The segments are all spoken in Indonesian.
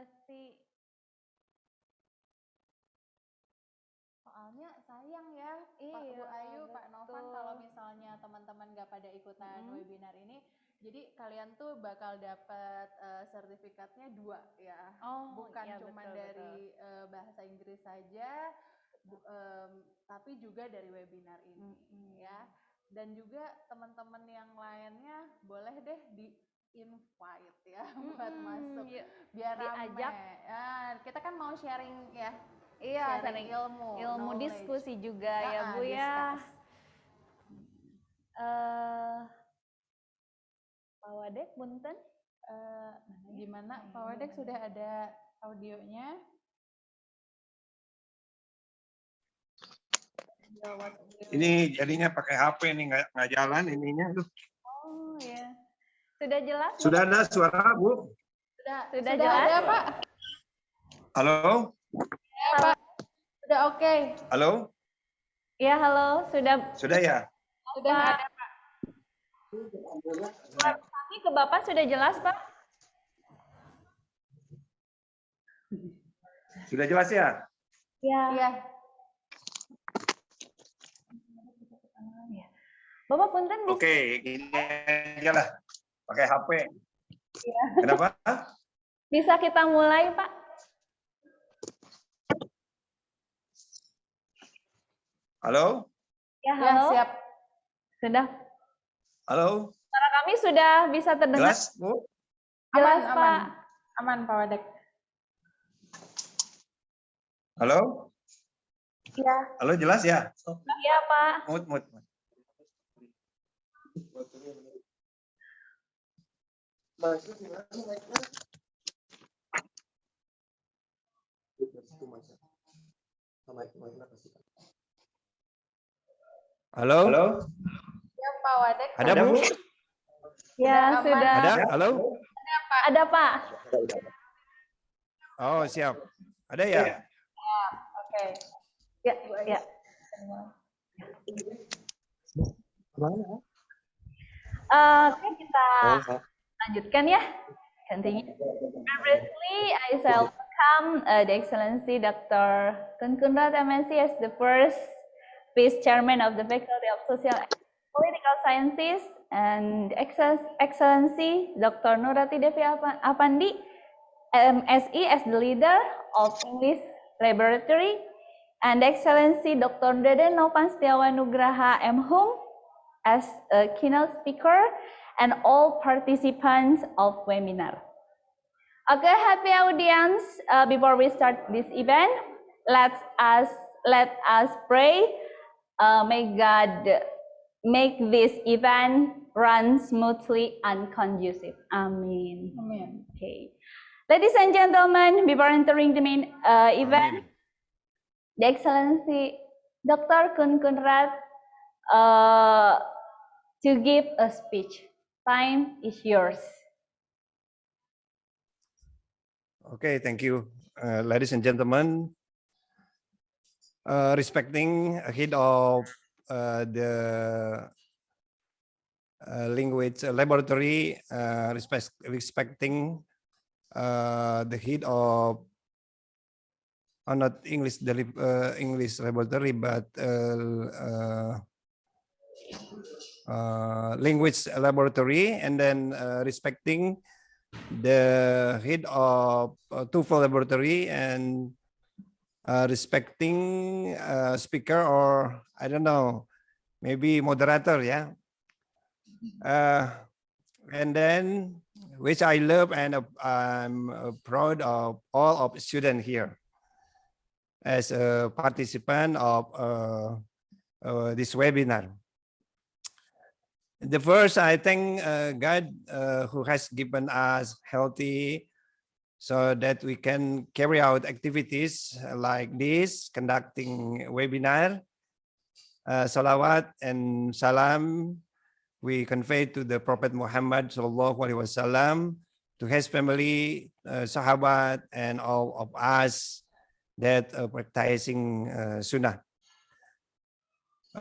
kasih. Soalnya sayang ya, Pak Bu Iya, Ayu, Pak Novan, betul. kalau misalnya teman-teman nggak pada ikutan webinar ini, jadi kalian tuh bakal dapat sertifikatnya 2 ya, Oh, bukan iya, cuma betul, dari bahasa Inggris saja, tapi juga dari webinar ini ya. Dan juga teman-teman yang lainnya boleh deh di invite ya buat masuk biar rame. Diajak. Ya, kita kan mau sharing ya. Iya, sharing ilmu knowledge. diskusi juga ya Bu ya. Pak Wadek, punten. Gimana Pak Wadek, sudah ada audionya? Ini jadinya pakai HP nih, nggak jalan ininya. Oh ya, sudah jelas? Sudah ada suara Bu? Sudah jelas? Ada Pak? Halo? Ya Pak, sudah oke. Halo? Ya halo, sudah. Sudah ya? Sudah ada Pak. Kami ke Bapak sudah jelas Pak? Sudah jelas ya? Ya. Iya. Bapak punten bisa. Oke, ini aja lah. Pakai HP. Ya. Kenapa? Bisa kita mulai Pak? Halo? Ya halo. Ya, siap. Sudah. Halo? Suara kami sudah bisa terdengar. Jelas Bu? Jelas Aman, Pak. aman Pak Wadek. Halo? Iya. Halo, jelas ya? Iya Pak. Mut. Halo? Halo? Ya Pak Wadek. Ada Bu? Ya sudah. Ada? Halo? Ada Pak. Oh, siap. Ada ya? Oke. Ya, ya. Oke, kita lanjutkan ya. Continue. Previously, I shall welcome the Excellency Dr. Kun Kunrat MSc as the first Vice Chairman of the Faculty of Social and Political Sciences, and Excellency Dr. Nurati Devi Apandi, MSc as the leader of English Laboratory, and Excellency Dr. Deden Novan Setiawan Nugraha M.Hum as a keynote speaker, and all participants of webinar. Okay, happy audience. Before we start this event, let us pray. May God make this event run smoothly and conducive. Amen. Amin. Okay, ladies and gentlemen, before entering the main event, the Excellency Dr. Kun Kunrat to give a speech. Time is yours. Okay, thank you. Ladies and gentlemen, respecting head of the language laboratory, respecting the head of not English laboratory, but language laboratory, and then respecting the head of TOEFL laboratory, and respecting speaker, or I don't know, maybe moderator, yeah. And then which I love, and I'm proud of all of students here as a participant of this webinar. The first, I thank God who has given us healthy so that we can carry out activities like this, conducting webinar. Salawat and salam we convey to the Prophet Muhammad sallallahu alaihi wasallam, to his family, sahabat, and all of us that are practicing sunnah.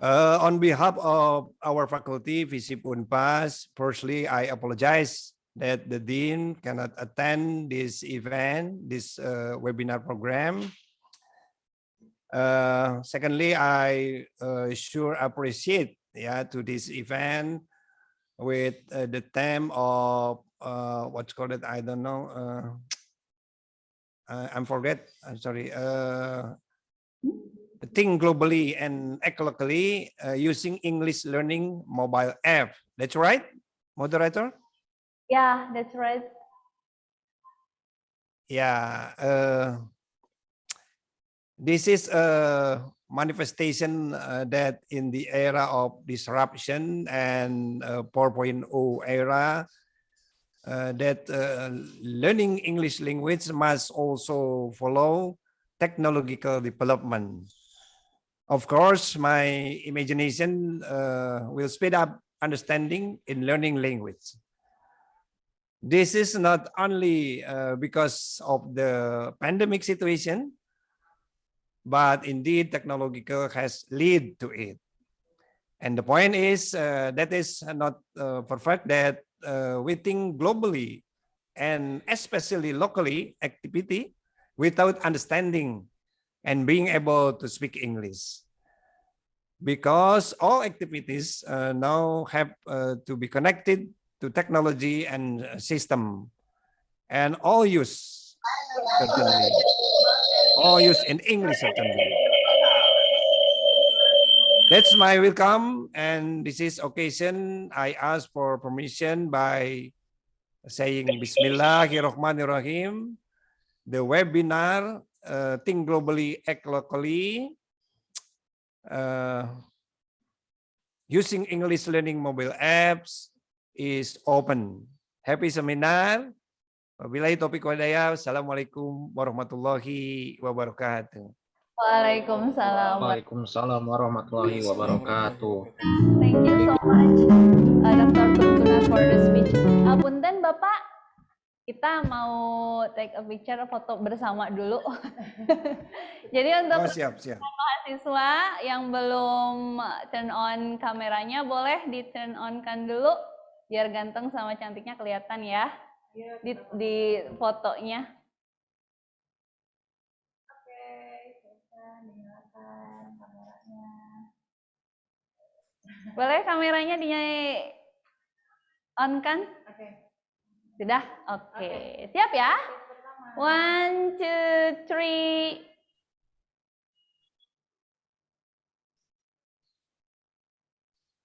On behalf of our faculty, Visip Unpas, firstly, I apologize that the dean cannot attend this event, this webinar program. Secondly, I sure appreciate to this event with the theme of what's called it, I don't know. I'm forget. I'm sorry. Think globally and ecologically using English learning mobile app. That's right, moderator? Yeah, that's right. Yeah. This is a manifestation that in the era of disruption and 4.0 era, that learning English language must also follow technological development. Of course, my imagination will speed up understanding in learning language. This is not only because of the pandemic situation, but indeed technological has led to it. And the point is that is not perfect, that we think globally and especially locally activity without understanding and being able to speak English. Because all activities now have to be connected to technology and system, and all use certainly, all use in English certainly. That's my welcome, and this is occasion I ask for permission by saying Bismillahirrahmanirrahim. The webinar Think Globally, Act Locally, using English learning mobile apps is open. Happy seminar. Wabillahi taufiq walhidayah. Assalamualaikum warahmatullahi wabarakatuh. Waalaikumsalam. Waalaikumsalam warahmatullahi wabarakatuh. Thank you so much, Dr. Kuntuna, for the speech. Punten Bapak, kita mau take a picture, foto bersama dulu. Jadi untuk siap. mahasiswa yang belum turn on kameranya, boleh di turn on kan dulu, biar ganteng sama cantiknya kelihatan ya di fotonya. Boleh kameranya on kan? Oke. Sudah? Oke. Siap ya? 1, 2, 3.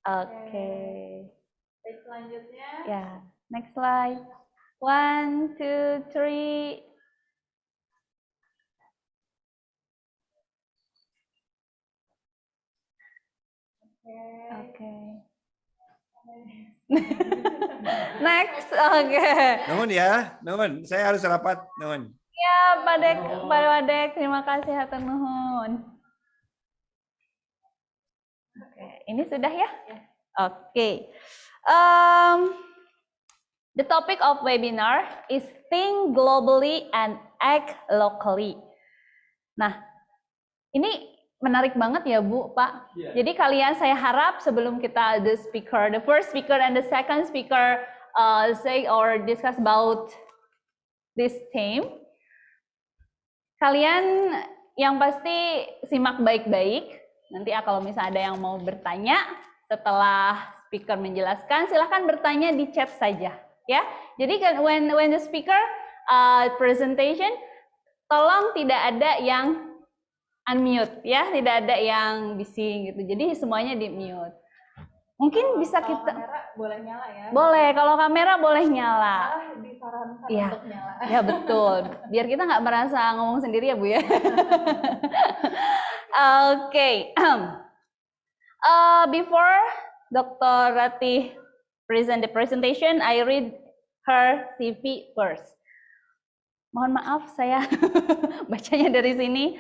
Oke. Slide selanjutnya. Ya, next slide. 1, 2, 3. Oke. Next, oke. Nuhun ya, nuhun. Saya harus rapat, nuhun. Ya, Pak Wadek, terima kasih hatur nuhun. Oke, ini sudah ya? Oke. The topic of webinar is think globally and act locally. Nah, ini menarik banget ya Bu, Pak. Jadi kalian, saya harap sebelum kita the first speaker and the second speaker say or discuss about this theme, kalian yang pasti simak baik-baik. Nanti kalau misalnya ada yang mau bertanya setelah speaker menjelaskan, silahkan bertanya di chat saja, ya. Jadi when the speaker presentation, tolong tidak ada yang unmute, ya, tidak ada yang bising gitu. Jadi semuanya di mute. Mungkin bisa kita. Kamera boleh nyala ya? Boleh, kalau kamera boleh nyala. Disarankan Ya, untuk nyala. ya betul. Biar kita nggak merasa ngomong sendiri ya Bu ya. Oke. Before Dr. Ratih present the presentation, I read her CV first. Mohon maaf saya bacanya dari sini.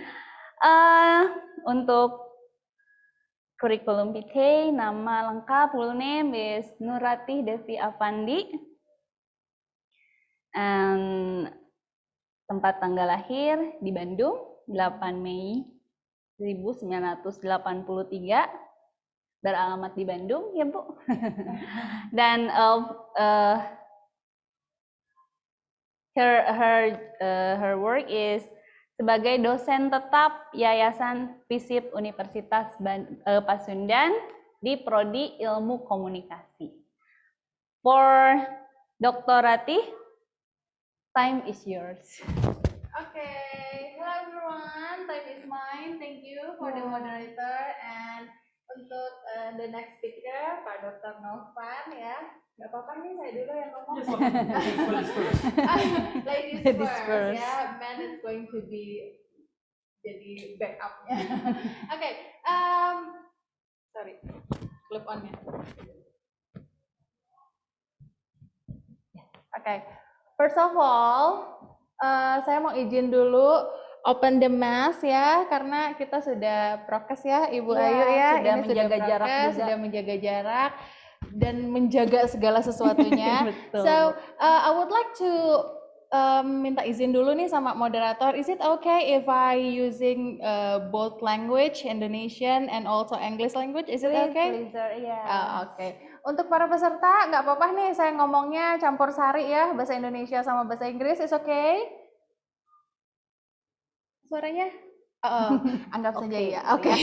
Untuk kurikulum PK, nama lengkap, full name is Nuratih Devi Afandi. And tempat tanggal lahir di Bandung, 8 Mei 1983. Beralamat di Bandung, ya Bu. Dan her work is sebagai dosen tetap Yayasan FISIP Universitas Pasundan di Prodi Ilmu Komunikasi. For Dr. Ratih, time is yours. Okay, hello everyone, time is mine. Thank you for the moderator, and untuk the next speaker Pak Dr. Novan ya. Gak apa-apa nih, saya dulu yang ngomong. Ladies first ya, man is going to be jadi backupnya. Okay, sorry, clip on-nya. Okay, first of all, saya mau izin dulu open the mask ya, karena kita sudah prokes ya, Ibu Ayu ya. Sudah ini menjaga sudah jarak prokes, juga. sudah menjaga jarak dan menjaga segala sesuatunya. Betul. So I would like to minta izin dulu nih sama moderator. Is it okay if I using both language, Indonesian and also English language? Is it okay? Please, yes. Oke. Untuk para peserta nggak apa-apa nih saya ngomongnya campur sari ya, bahasa Indonesia sama bahasa Inggris. Is okay? Suaranya? Anggap saja ya. Oke.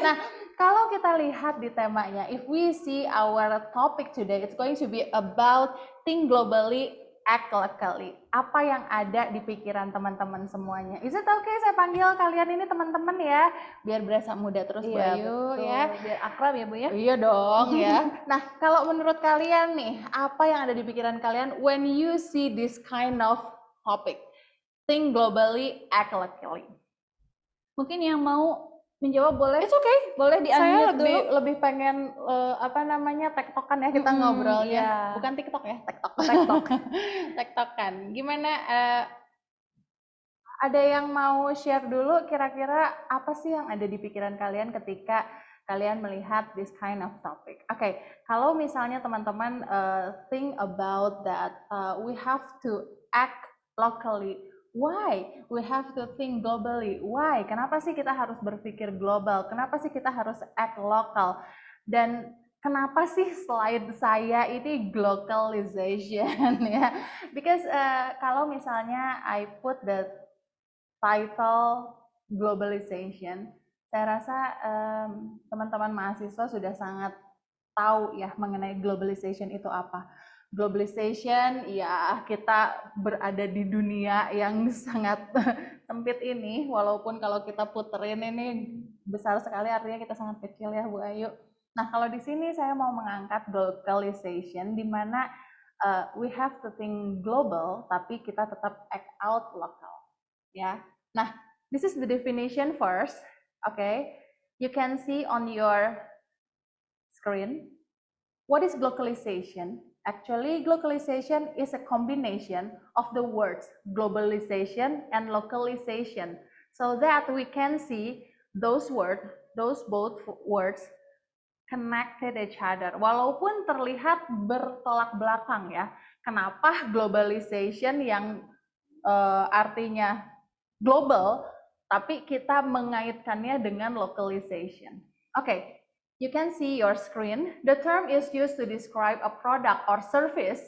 Nah, kalau kita lihat di temanya, if we see our topic today, it's going to be about think globally, act locally. Apa yang ada di pikiran teman-teman semuanya? Is it okay saya panggil kalian ini teman-teman ya, biar berasa muda terus Bu Ayu ya. Biar akrab ya Bu ya. Iya dong ya. Nah, kalau menurut kalian nih, apa yang ada di pikiran kalian when you see this kind of topic? Think globally, act locally. Mungkin yang mau menjawab boleh. It's okay. Boleh Saya di-unmute dulu. lebih pengen tektokan ya kita ngobrolnya. Iya. Bukan TikTok ya, tektok. Tektokan. Gimana? Ada yang mau share dulu kira-kira apa sih yang ada di pikiran kalian ketika kalian melihat this kind of topic? Oke, kalau misalnya teman-teman think about that, we have to act locally. Why? We have to think globally. Why? Kenapa sih kita harus berpikir global? Kenapa sih kita harus act local? Dan kenapa sih slide saya ini globalization ya? Because kalau misalnya I put the title globalization, saya rasa teman-teman mahasiswa sudah sangat tahu ya mengenai globalization itu apa. Globalization ya kita berada di dunia yang sangat sempit ini, walaupun kalau kita puterin ini besar sekali, artinya kita sangat kecil ya Bu Ayu. Nah, kalau di sini saya mau mengangkat globalization di mana we have to think global tapi kita tetap act out local. Ya. Nah, this is the definition first. Okay. You can see on your screen. What is globalization? Actually, globalization is a combination of the words globalization and localization, so that we can see those both words connected each other. Walaupun terlihat bertolak belakang ya. Kenapa globalization yang artinya global, tapi kita mengaitkannya dengan localization. Okay. You can see your screen. The term is used to describe a product or service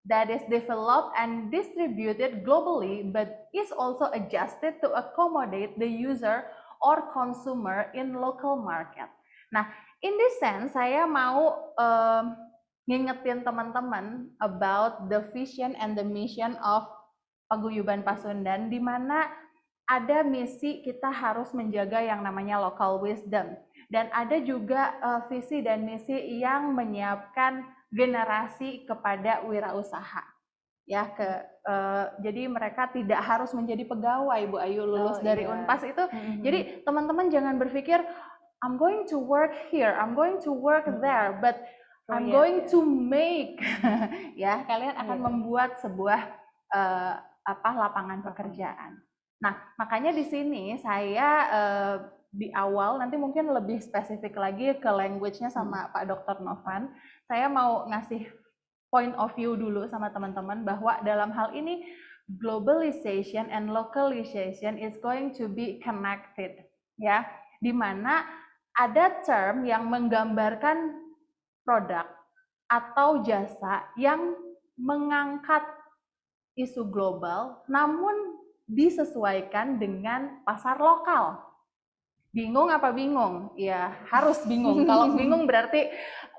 that is developed and distributed globally, but is also adjusted to accommodate the user or consumer in local market. Nah, in this sense, saya mau ngingetin teman-teman about the vision and the mission of Paguyuban Pasundan, di mana ada misi kita harus menjaga yang namanya local wisdom. Dan ada juga visi dan misi yang menyiapkan generasi kepada wirausaha. Ya, jadi mereka tidak harus menjadi pegawai, Bu Ayu, lulus dari Unpas itu. Jadi teman-teman jangan berpikir I'm going to work here, I'm going to work there, but I'm going to make. Ya, kalian akan membuat sebuah lapangan pekerjaan. Nah, makanya di sini saya di awal nanti mungkin lebih spesifik lagi ke language-nya sama Pak Dr. Novan. Saya mau ngasih point of view dulu sama teman-teman bahwa dalam hal ini globalization and localization is going to be connected, ya. Di mana ada term yang menggambarkan produk atau jasa yang mengangkat isu global, namun disesuaikan dengan pasar lokal. Bingung apa bingung? Ya harus bingung. Kalau bingung berarti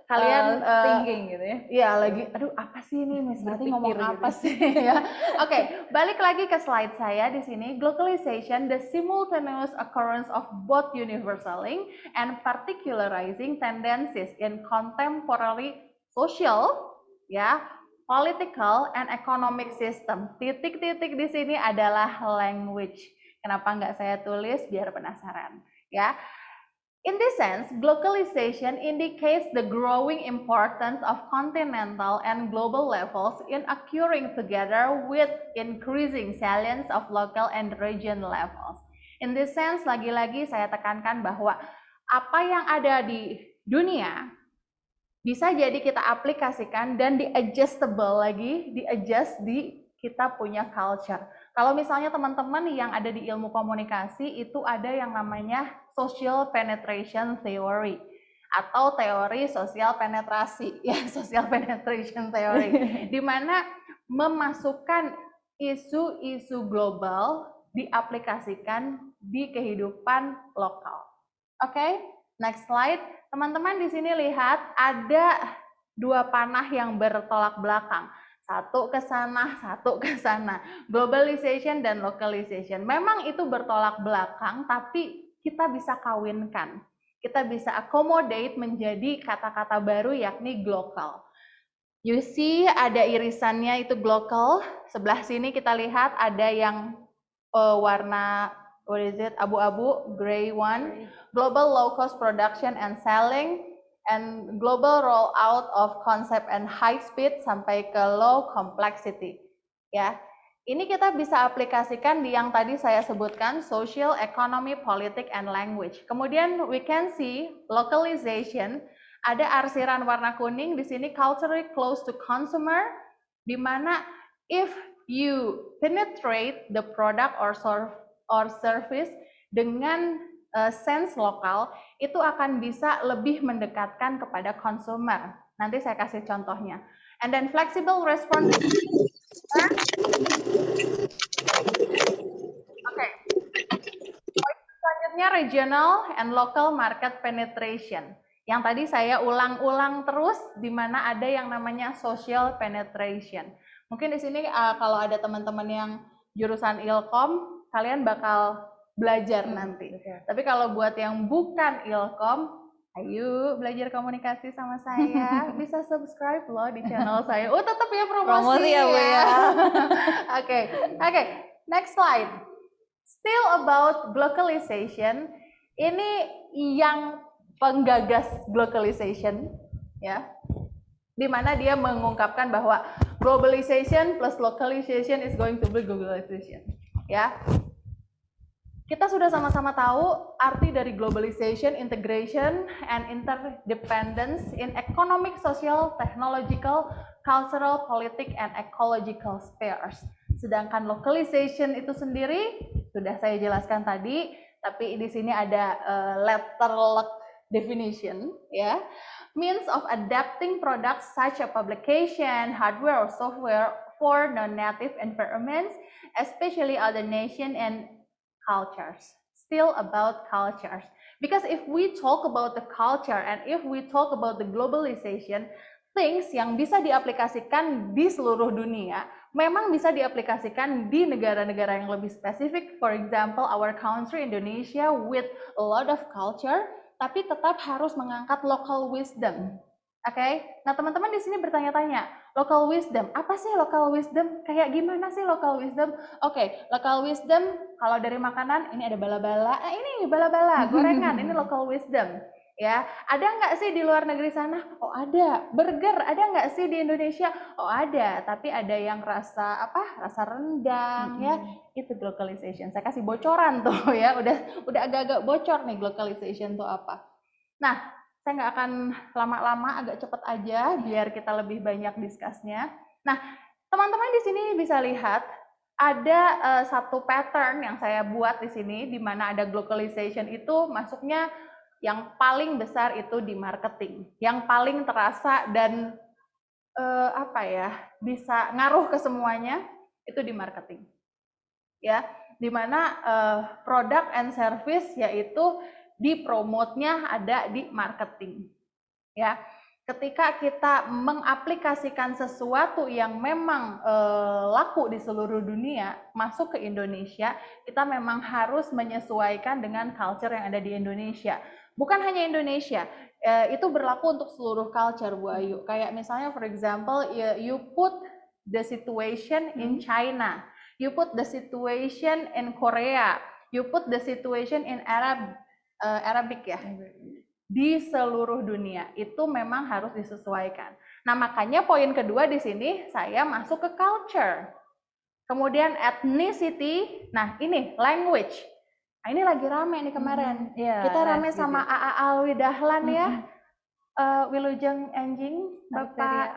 kalian thinking gitu ya. Ya lagi, aduh apa sih ini Miss Berarti ngomong Berpikir apa gitu. sih ya? Oke, balik lagi ke slide saya di sini. Globalization, the simultaneous occurrence of both universalizing and particularizing tendencies in contemporary social, ya, political and economic system. Titik-titik di sini adalah language. Kenapa nggak saya tulis biar penasaran, ya? In this sense, globalization indicates the growing importance of continental and global levels in occurring together with increasing salience of local and region levels. In this sense, lagi-lagi saya tekankan bahwa apa yang ada di dunia bisa jadi kita aplikasikan dan di-adjustable lagi, di-adjust di kita punya culture. Kalau misalnya teman-teman yang ada di ilmu komunikasi itu ada yang namanya social penetration theory atau teori sosial penetrasi, ya social penetration theory, di mana memasukkan isu-isu global diaplikasikan di kehidupan lokal. Oke, next slide. Teman-teman di sini lihat ada dua panah yang bertolak belakang. Satu ke sana, satu ke sana. Globalization dan localization. Memang itu bertolak belakang, tapi kita bisa kawinkan. Kita bisa accommodate menjadi kata-kata baru yakni global. You see ada irisannya itu global. Sebelah sini kita lihat ada yang warna what is it? Abu-abu, gray one. Global low cost production and selling. And global rollout of concept and high speed sampai ke low complexity. Ya, ini kita bisa aplikasikan di yang tadi saya sebutkan social, economy, politik, and language. Kemudian we can see localization. Ada arsiran warna kuning di sini culturally close to consumer, di mana if you penetrate the product or service dengan sense lokal, itu akan bisa lebih mendekatkan kepada consumer. Nanti saya kasih contohnya. And then flexible response. Oke. Selanjutnya regional and local market penetration. Yang tadi saya ulang-ulang terus, di mana ada yang namanya social penetration. Mungkin di sini kalau ada teman-teman yang jurusan Ilkom, kalian bakal belajar nanti. Tapi kalau buat yang bukan Ilkom, ayo belajar komunikasi sama saya. Bisa subscribe loh di channel saya. Oh, tetap ya promosi ya, Bu ya. Oke. Next slide. Still about globalization. Ini yang penggagas globalization, ya. Di mana dia mengungkapkan bahwa globalization plus localization is going to be globalization, ya. Kita sudah sama-sama tahu arti dari globalization, integration, and interdependence in economic, social, technological, cultural, politik, and ecological spheres. Sedangkan localization itu sendiri sudah saya jelaskan tadi, tapi di sini ada letter definition, ya. Means of adapting products such as publication, hardware, or software for non-native environments, especially other nation and cultures. Still about cultures, because if we talk about the culture and if we talk about the globalization, things yang bisa diaplikasikan di seluruh dunia memang bisa diaplikasikan di negara-negara yang lebih spesifik. For example, our country Indonesia with a lot of culture, tapi tetap harus mengangkat local wisdom. Oke, nah teman-teman di sini bertanya-tanya, local wisdom, apa sih local wisdom? Kayak gimana sih local wisdom? Oke, local wisdom kalau dari makanan ini ada bala-bala, ini bala-bala, gorengan, ini local wisdom. Ya, ada nggak sih di luar negeri sana? Oh ada. Burger ada nggak sih di Indonesia? Oh ada, tapi ada yang rasa apa? Rasa rendang, ya. Itu globalization. Saya kasih bocoran tuh ya, udah agak-agak bocor nih globalization tuh apa. Nah, saya nggak akan lama-lama, agak cepet aja biar kita lebih banyak diskusnya. Nah, teman-teman di sini bisa lihat ada satu pattern yang saya buat di sini, di mana ada globalization itu masuknya yang paling besar itu di marketing, yang paling terasa dan bisa ngaruh ke semuanya itu di marketing. Ya, di mana product and service yaitu dipromotnya ada di marketing. Ya, ketika kita mengaplikasikan sesuatu yang memang laku di seluruh dunia masuk ke Indonesia, kita memang harus menyesuaikan dengan culture yang ada di Indonesia. Bukan hanya Indonesia, itu berlaku untuk seluruh culture, Bu Ayu. Kayak misalnya, for example, you put the situation in China, you put the situation in Korea, you put the situation in Arabic ya. Di seluruh dunia itu memang harus disesuaikan. Nah, makanya poin kedua di sini saya masuk ke culture. Kemudian ethnicity, nah ini language. Nah, ini lagi rame nih kemarin. Kita rame sama AA Alwi Dahlan ya. Wilujeng Enjing Bapak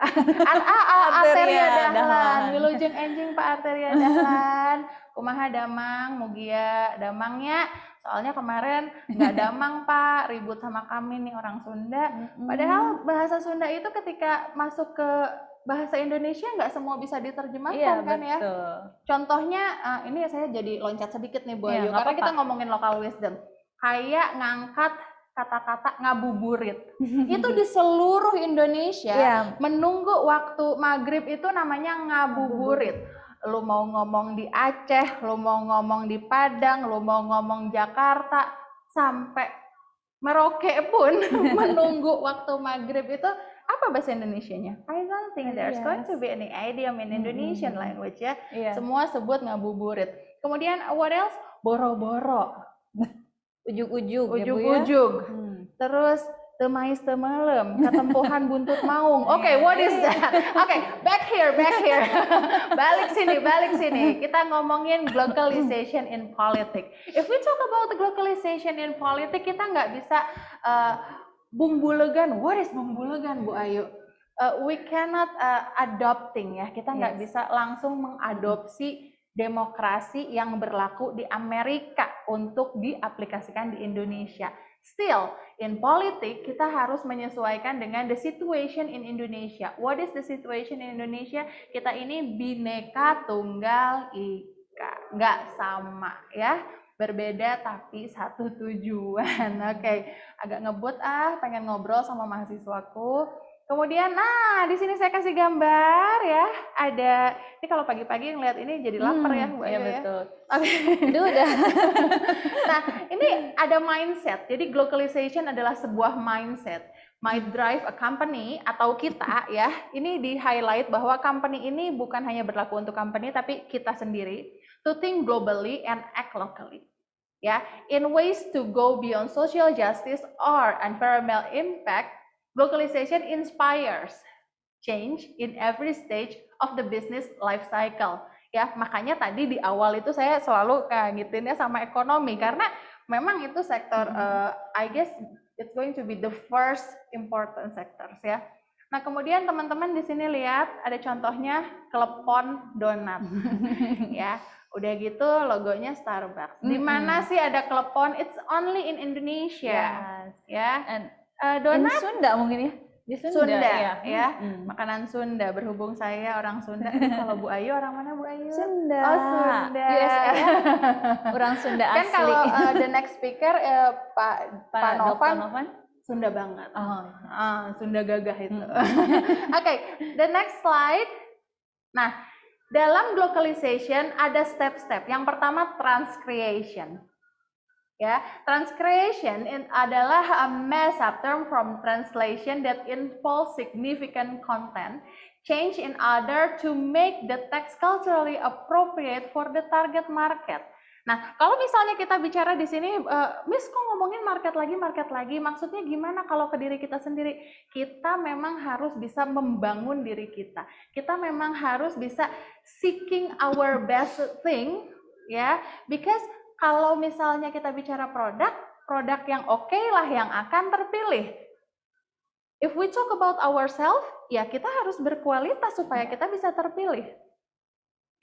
Arteria Dahlan. Wilujeng Enjing Pak Arteria Dahlan. Kumaha damang, mugia damangnya. Soalnya kemarin nggak damang Pak, ribut sama kami nih orang Sunda. Padahal bahasa Sunda itu ketika masuk ke bahasa Indonesia nggak semua bisa diterjemahkan kan ya. Contohnya ini saya jadi loncat sedikit nih Bu Ayu, karena kita ngomongin local wisdom. Kayak ngangkat kata-kata ngabuburit. Itu di seluruh Indonesia menunggu waktu maghrib itu namanya ngabuburit. Lu mau ngomong di Aceh, lu mau ngomong di Padang, lu mau ngomong Jakarta, sampai Merauke pun menunggu waktu maghrib itu apa bahasa Indonesianya? I don't think there's going to be any idiom in Indonesian language ya. Semua sebut ngabuburit. Kemudian what else? Boro-boro. Ujug-ujug. Terus temais temelem, ketempuhan buntut maung. Oke, what is that? Oke, back here. balik sini. Kita ngomongin globalization in politics. If we talk about the globalization in politics, kita nggak bisa bumbulegan. What is bumbulegan, Bu Ayu? We cannot adopting ya. Kita nggak bisa langsung mengadopsi demokrasi yang berlaku di Amerika untuk diaplikasikan di Indonesia. Still, in politik kita harus menyesuaikan dengan the situation in Indonesia. What is the situation in Indonesia? Kita ini Bhinneka Tunggal Ika, nggak sama ya, berbeda tapi satu tujuan. Oke, agak ngebut pengen ngobrol sama mahasiswaku. Kemudian, nah di sini saya kasih gambar ya. Ada, ini kalau pagi-pagi ngeliat ini jadi lapar ya Bu Ayu ya. Betul. Oke. Udah. Nah, ini ada mindset. Jadi globalization adalah sebuah mindset. Might drive a company atau kita ya. Ini di highlight bahwa company ini bukan hanya berlaku untuk company tapi kita sendiri. To think globally and act locally. Ya, in ways to go beyond social justice or environmental impact. Globalization inspires change in every stage of the business life cycle. Ya, makanya tadi di awal itu saya selalu ngitinnya sama ekonomi karena memang itu sektor I guess it's going to be the first important sectors ya. Nah, kemudian teman-teman di sini lihat ada contohnya klepon donat. Ya, udah gitu logonya Starbucks. Di mana sih ada klepon? It's only in Indonesia. Ya. Donat Sunda mungkin ya. Di Sunda ya. Makanan Sunda, berhubung saya orang Sunda. Kalau Bu Ayu orang mana Bu Ayu? Sunda. Oh, Sunda. USA ya. Orang Sunda asli. Kan kalau the next speaker Pak Novan Sunda banget. Sunda gagah itu. Oke, the next slide. Nah, dalam globalization ada step-step. Yang pertama transcreation. Ya, transcreation adalah a mess-up term from translation that involves significant content change in order to make the text culturally appropriate for the target market. Nah, kalau misalnya kita bicara di sini, Miss kok ngomongin market lagi, maksudnya gimana kalau ke diri kita sendiri? Kita memang harus bisa membangun diri kita. Kita memang harus bisa seeking our best thing, ya, because kalau misalnya kita bicara produk yang oke lah yang akan terpilih. If we talk about ourselves, ya kita harus berkualitas supaya kita bisa terpilih.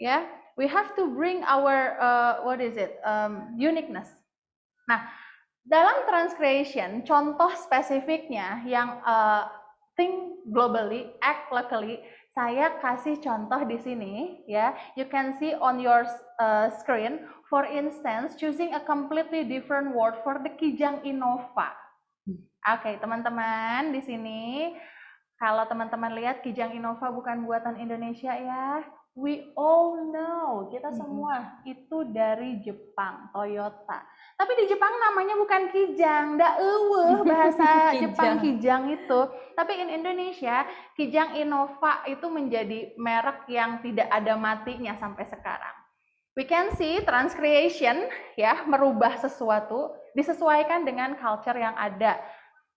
Ya, we have to bring our uniqueness. Nah, dalam transcreation, contoh spesifiknya yang think globally, act locally, Saya kasih contoh di sini ya. You can see on your screen, for instance, choosing a completely different word for the Kijang Innova. Oke, teman-teman di sini kalau teman-teman lihat Kijang Innova bukan buatan Indonesia ya. We all know, kita semua itu dari Jepang, Toyota. Tapi di Jepang namanya bukan Kijang, da bahasa Jepang Kijang itu. Tapi in Indonesia, Kijang Innova itu menjadi merek yang tidak ada matinya sampai sekarang. We can see transcreation ya, merubah sesuatu disesuaikan dengan culture yang ada.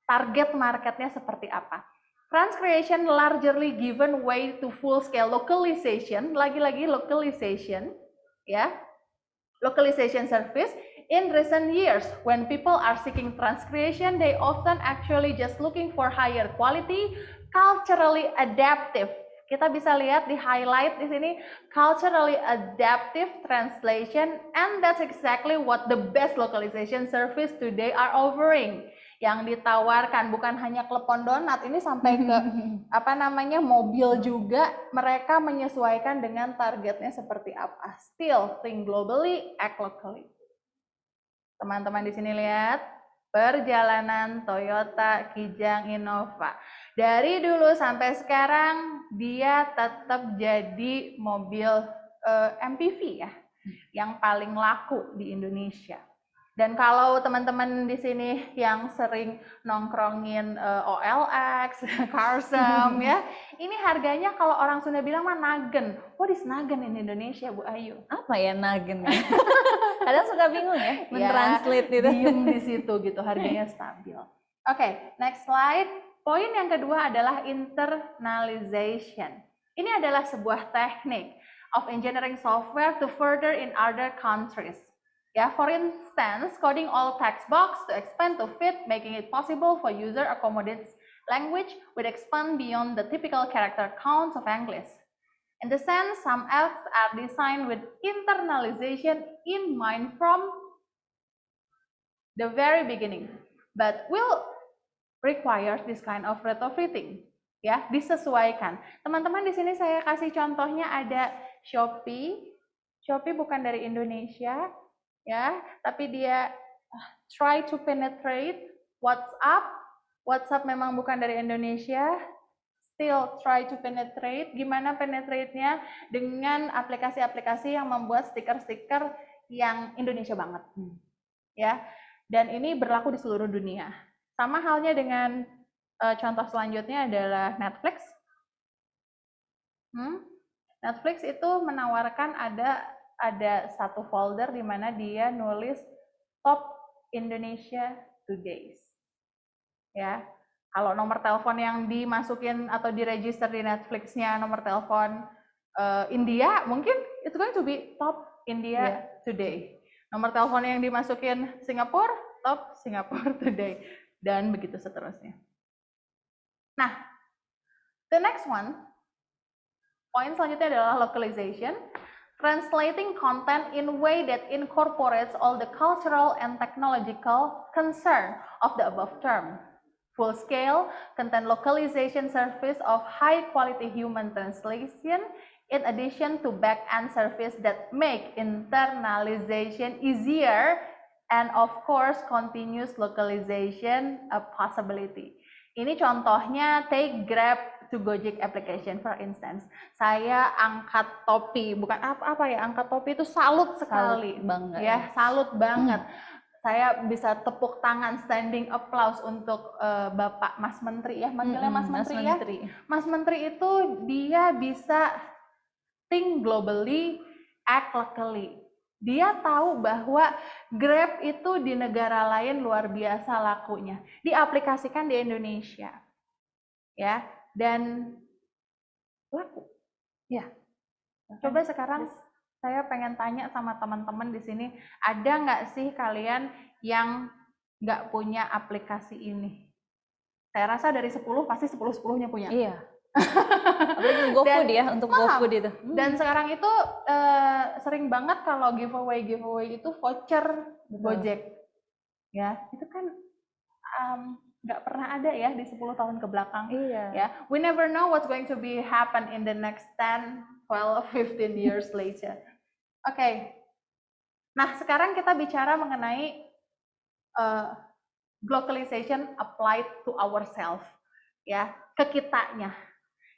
Target marketnya seperti apa? Transcreation largely given way to full-scale localization, lagi-lagi localization, ya, localization service. In recent years, when people are seeking transcreation, they often actually just looking for higher quality, culturally adaptive. Kita bisa lihat di highlight di sini, culturally adaptive translation, and that's exactly what the best localization service today are offering. Yang ditawarkan bukan hanya klepon donat, ini sampai ke mobil juga, mereka menyesuaikan dengan targetnya seperti apa. Still think globally, act locally. Teman-teman di sini lihat perjalanan Toyota Kijang Innova. Dari dulu sampai sekarang dia tetap jadi mobil MPV ya, yang paling laku di Indonesia. Dan kalau teman-teman di sini yang sering nongkrongin OLX, Carsem ya, ini harganya kalau orang Sunda bilang mah nagen. What is nagen in Indonesia, Bu Ayu? Apa ya nagen? Kadang suka bingung ya, mentranslate itu. Diem di situ gitu, harganya stabil. Oke, next slide. Poin yang kedua adalah internalization. Ini adalah sebuah teknik of engineering software to further in other countries. Ya, for instance, coding all text box to expand to fit, making it possible for user accommodates language with expand beyond the typical character counts of English. In the sense, some apps are designed with internalization in mind from the very beginning, but will require this kind of retrofitting. Ya, disesuaikan. Teman-teman di sini saya kasih contohnya ada Shopee. Shopee bukan dari Indonesia. Ya, tapi dia try to penetrate WhatsApp. WhatsApp memang bukan dari Indonesia, still try to penetrate. Gimana penetrate-nya? Dengan aplikasi-aplikasi yang membuat stiker-stiker yang Indonesia banget. Ya, dan ini berlaku di seluruh dunia. Sama halnya dengan contoh selanjutnya adalah Netflix. Netflix itu menawarkan ada satu folder di mana dia nulis top Indonesia Todays. Ya, kalau nomor telepon yang dimasukin atau diregister di Netflix-nya nomor telepon India, mungkin it's going to be top India Today. Nomor telepon yang dimasukin Singapura, top Singapore Today, dan begitu seterusnya. Nah, the next one, poin selanjutnya adalah localization. Translating content in a way that incorporates all the cultural and technological concern of the above term. Full-scale content localization service of high-quality human translation, in addition to back-end service that make internalization easier, and of course, continuous localization a possibility. Ini contohnya take Grab to Gojek application for instance. Saya angkat topi, bukan apa ya, angkat topi itu salut sekali. Salut banget. Ya, salut banget. Saya bisa tepuk tangan, standing applause untuk Bapak Mas Menteri ya, manggilnya Mas Menteri ya. Mas Menteri itu dia bisa think globally, act locally. Dia tahu bahwa Grab itu di negara lain luar biasa lakunya, diaplikasikan di Indonesia, ya, dan laku, ya. Coba sekarang saya pengen tanya sama teman-teman di sini, ada nggak sih kalian yang nggak punya aplikasi ini? Saya rasa dari 10 pasti 10-10-nya punya. Iya. Apalagi GoFood ya, untuk GoFood itu. Dan sekarang itu sering banget kalau giveaway itu voucher Gojek. Ya, itu kan nggak pernah ada ya di 10 tahun ke belakang. Iya. Ya, we never know what's going to be happen in the next 10, 12, 15 years later. Oke. Nah, sekarang kita bicara mengenai globalization applied to ourselves, ya, ke kitanya,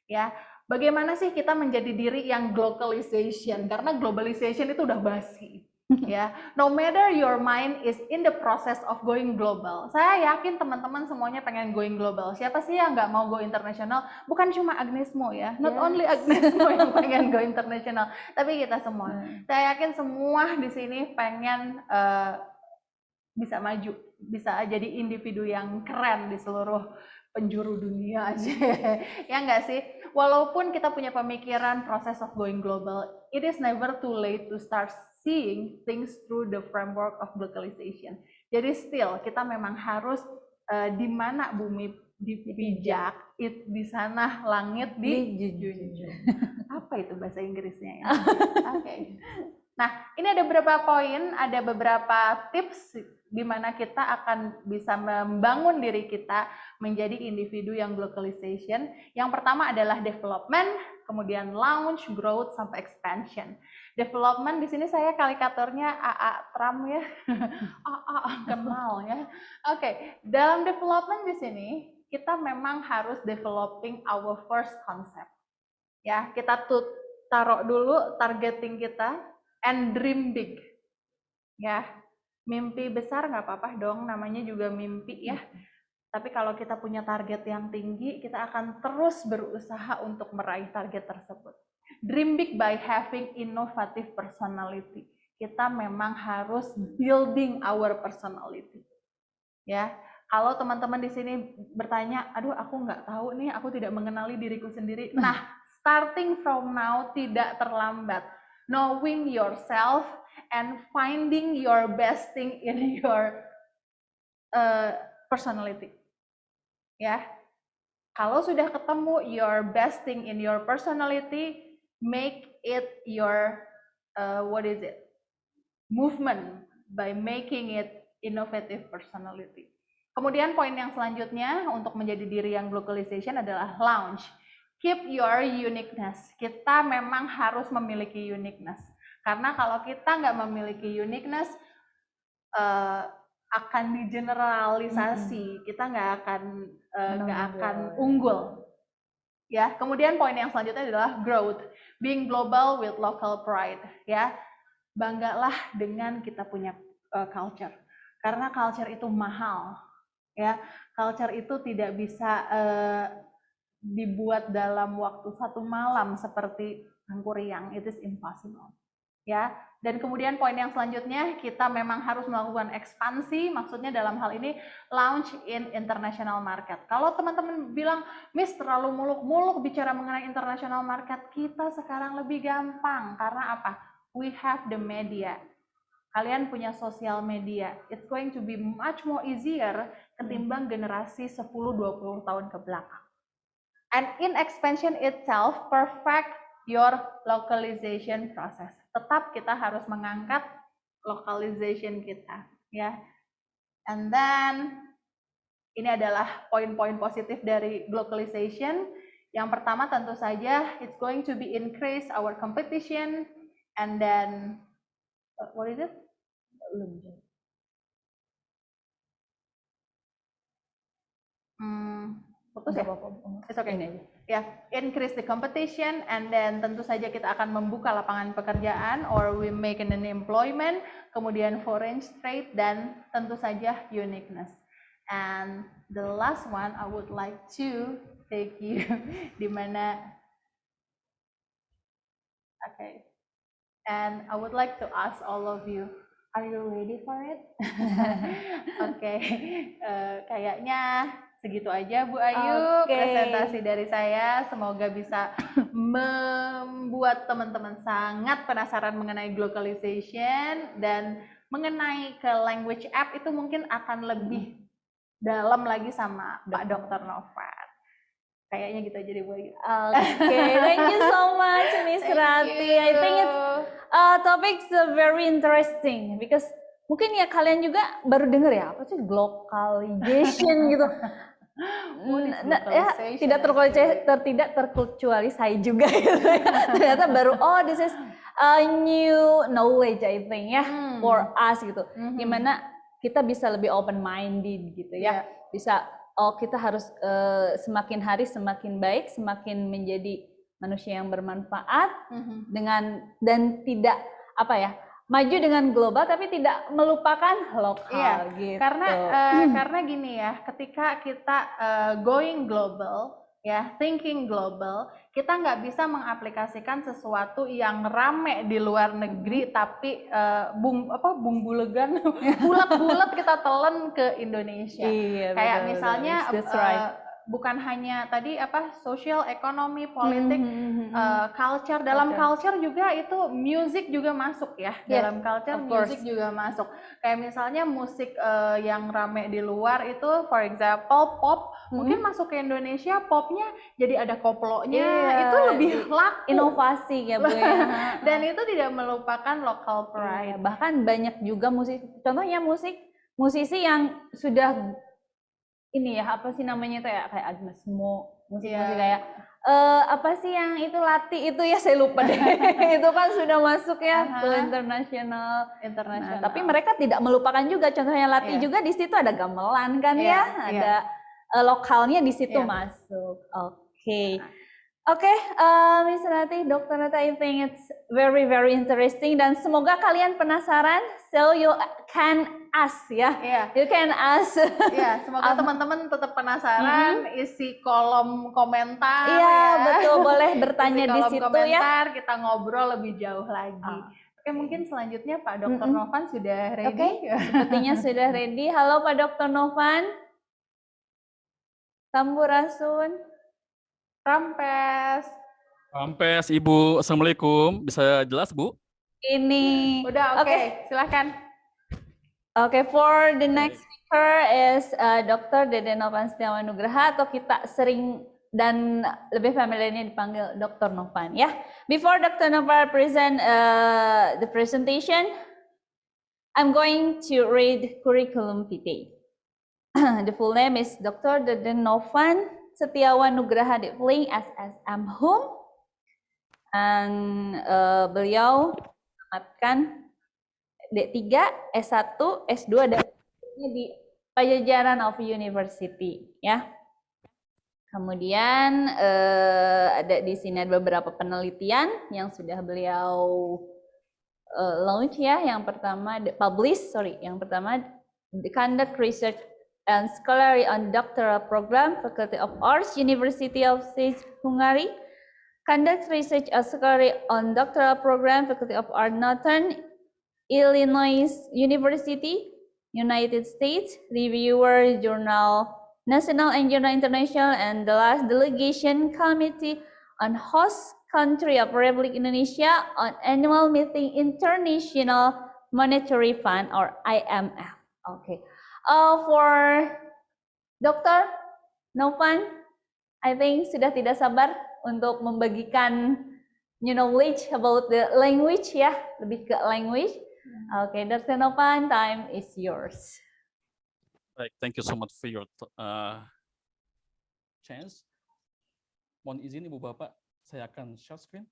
ya. Bagaimana sih kita menjadi diri yang globalization? Karena globalization itu udah basi, ya. No matter your mind is in the process of going global. Saya yakin teman-teman semuanya pengen going global. Siapa sih yang nggak mau go internasional? Bukan cuma Agnesmo ya, not only Agnesmo yang pengen go internasional, tapi kita semua. Saya yakin semua di sini pengen bisa maju, bisa jadi individu yang keren di seluruh penjuru dunia aja. Ya nggak sih? Walaupun kita punya pemikiran process of going global, it is never too late to start seeing things through the framework of globalization. Jadi still kita memang harus di mana bumi dipijak, di sana langit dijunjung. Apa itu bahasa Inggrisnya ya? Oke. Nah, ini ada beberapa poin, ada beberapa tips di mana kita akan bisa membangun diri kita menjadi individu yang globalization. Yang pertama adalah development, kemudian launch, growth, sampai expansion. Development di sini saya kalikatornya AA Trump ya, AA kenal ya. Oke, dalam development di sini kita memang harus developing our first concept. Ya, kita taruh dulu targeting kita and dream big. Ya, mimpi besar nggak apa-apa dong, namanya juga mimpi ya. Tapi kalau kita punya target yang tinggi, kita akan terus berusaha untuk meraih target tersebut. Dream big by having innovative personality. Kita memang harus building our personality. Ya, kalau teman-teman di sini bertanya, aduh aku nggak tahu nih, aku tidak mengenali diriku sendiri. Nah, starting from now tidak terlambat. Knowing yourself and finding your best thing in your personality. Ya, kalau sudah ketemu your best thing in your personality, make it your movement by making it innovative personality. Kemudian poin yang selanjutnya untuk menjadi diri yang globalization adalah launch. Keep your uniqueness. Kita memang harus memiliki uniqueness. Karena kalau kita nggak memiliki uniqueness, akan digeneralisasi. Kita nggak akan unggul. Ya. Kemudian poin yang selanjutnya adalah growth. Being global with local pride. Ya. Banggalah dengan kita punya culture. Karena culture itu mahal. Ya. Culture itu tidak bisa dibuat dalam waktu satu malam seperti Angkuriang, it is impossible. Ya, dan kemudian poin yang selanjutnya kita memang harus melakukan ekspansi, maksudnya dalam hal ini launch in international market. Kalau teman-teman bilang, Miss terlalu muluk-muluk bicara mengenai international market, kita sekarang lebih gampang karena apa? We have the media. Kalian punya sosial media. It's going to be much more easier ketimbang generasi 10-20 tahun ke belakang. And in expansion itself, perfect your localization process. Tetap kita harus mengangkat localization kita, ya. And then ini adalah poin-poin positif dari globalization. Yang pertama tentu saja, it's going to be increase our competition, and then what is it? Putus ya? It's okay. Ya, increase the competition, and then tentu saja kita akan membuka lapangan pekerjaan, or we make an employment, kemudian foreign trade, dan tentu saja uniqueness. And the last one, I would like to take you di mana, okay. And I would like to ask all of you, are you ready for it? Oke, kayaknya segitu aja Bu Ayu, presentasi dari saya. Semoga bisa membuat teman-teman sangat penasaran mengenai globalization, dan mengenai ke language app itu mungkin akan lebih dalam lagi sama Pak Dr. Novan. Kayaknya gitu aja deh Bu Ayu. Okay, thank you so much, Miss Rati. I think it's topics very interesting because mungkin ya kalian juga baru dengar ya apa sih globalization gitu. Ya, tidak terkecuali saya juga gitu ya. Ternyata baru this is a new knowledge I think ya for us gitu. Gimana kita bisa lebih open minded gitu ya. Bisa kita harus semakin hari semakin baik, semakin menjadi manusia yang bermanfaat dan tidak maju dengan global tapi tidak melupakan lokal gitu. Karena gini ya, ketika kita going global ya, thinking global, kita nggak bisa mengaplikasikan sesuatu yang rame di luar negeri tapi bumbu legan bulat-bulat kita telan ke Indonesia. Kayak misalnya bukan hanya tadi social, ekonomi, politik, culture. Dalam culture juga itu music juga masuk ya. Dalam culture music juga masuk. Kayak misalnya musik yang rame di luar itu, for example pop, mungkin masuk ke Indonesia popnya jadi ada koplonya, itu lebih laku. Inovasi ya Bu ya. Dan itu tidak melupakan local pride. Bahkan banyak juga contohnya musisi yang sudah ini ya apa sih namanya tuh ya kayak Agnes Mo, musik kayak apa sih yang itu Lati itu ya saya lupa deh. Itu kan sudah masuk ya ke internasional. Nah, tapi mereka tidak melupakan juga contohnya Lati juga di situ ada gamelan kan ada lokalnya di situ masuk. Oke, Miss Rati, Dr. Rati, I think it's very very interesting dan semoga kalian penasaran, so you can ask ya. You can ask. Semoga teman-teman tetap penasaran, isi kolom komentar. Betul, boleh bertanya di situ komentar, kita ngobrol lebih jauh lagi. Oke, mungkin selanjutnya Pak Dr. Novan sudah ready. Sepertinya sudah ready. Halo Pak Dr. Novan. Sampurasun. Rampes, Ibu. Assalamualaikum. Bisa jelas, Bu? Ini. Udah, oke. Silakan. Oke, for the next speaker is Dr. Deden Novan Setiawan Nugraha, atau kita sering dan lebih familiarnya dipanggil Dr. Novan ya. Before Dr. Novan present the presentation, I'm going to read curriculum vitae. The full name is Dr. Deden Novan Setiawan Nugraha Dipling SSM Hum, dan beliau tamatkan D3, S1, S2 dan di Pajajaran of University ya. Kemudian ada di sini ada beberapa penelitian yang sudah beliau launch ya. Yang pertama the conduct research and scholarly on doctoral program, Faculty of Arts, University of Széchenyi, Hungary. Conduct research and scholarly on doctoral program, Faculty of Arts, Northern Illinois University, United States. Reviewer, Journal National and Journal International, and the last delegation committee on host country of Republic Indonesia on annual meeting International Monetary Fund or IMF. Okay. For Dr. Novan, I think sudah tidak sabar untuk membagikan new knowledge about the language ya, lebih ke language. Okay, Dr. Novan, time is yours. Baik, thank you so much for your chance. Mohon izin Ibu Bapak, saya akan share screen.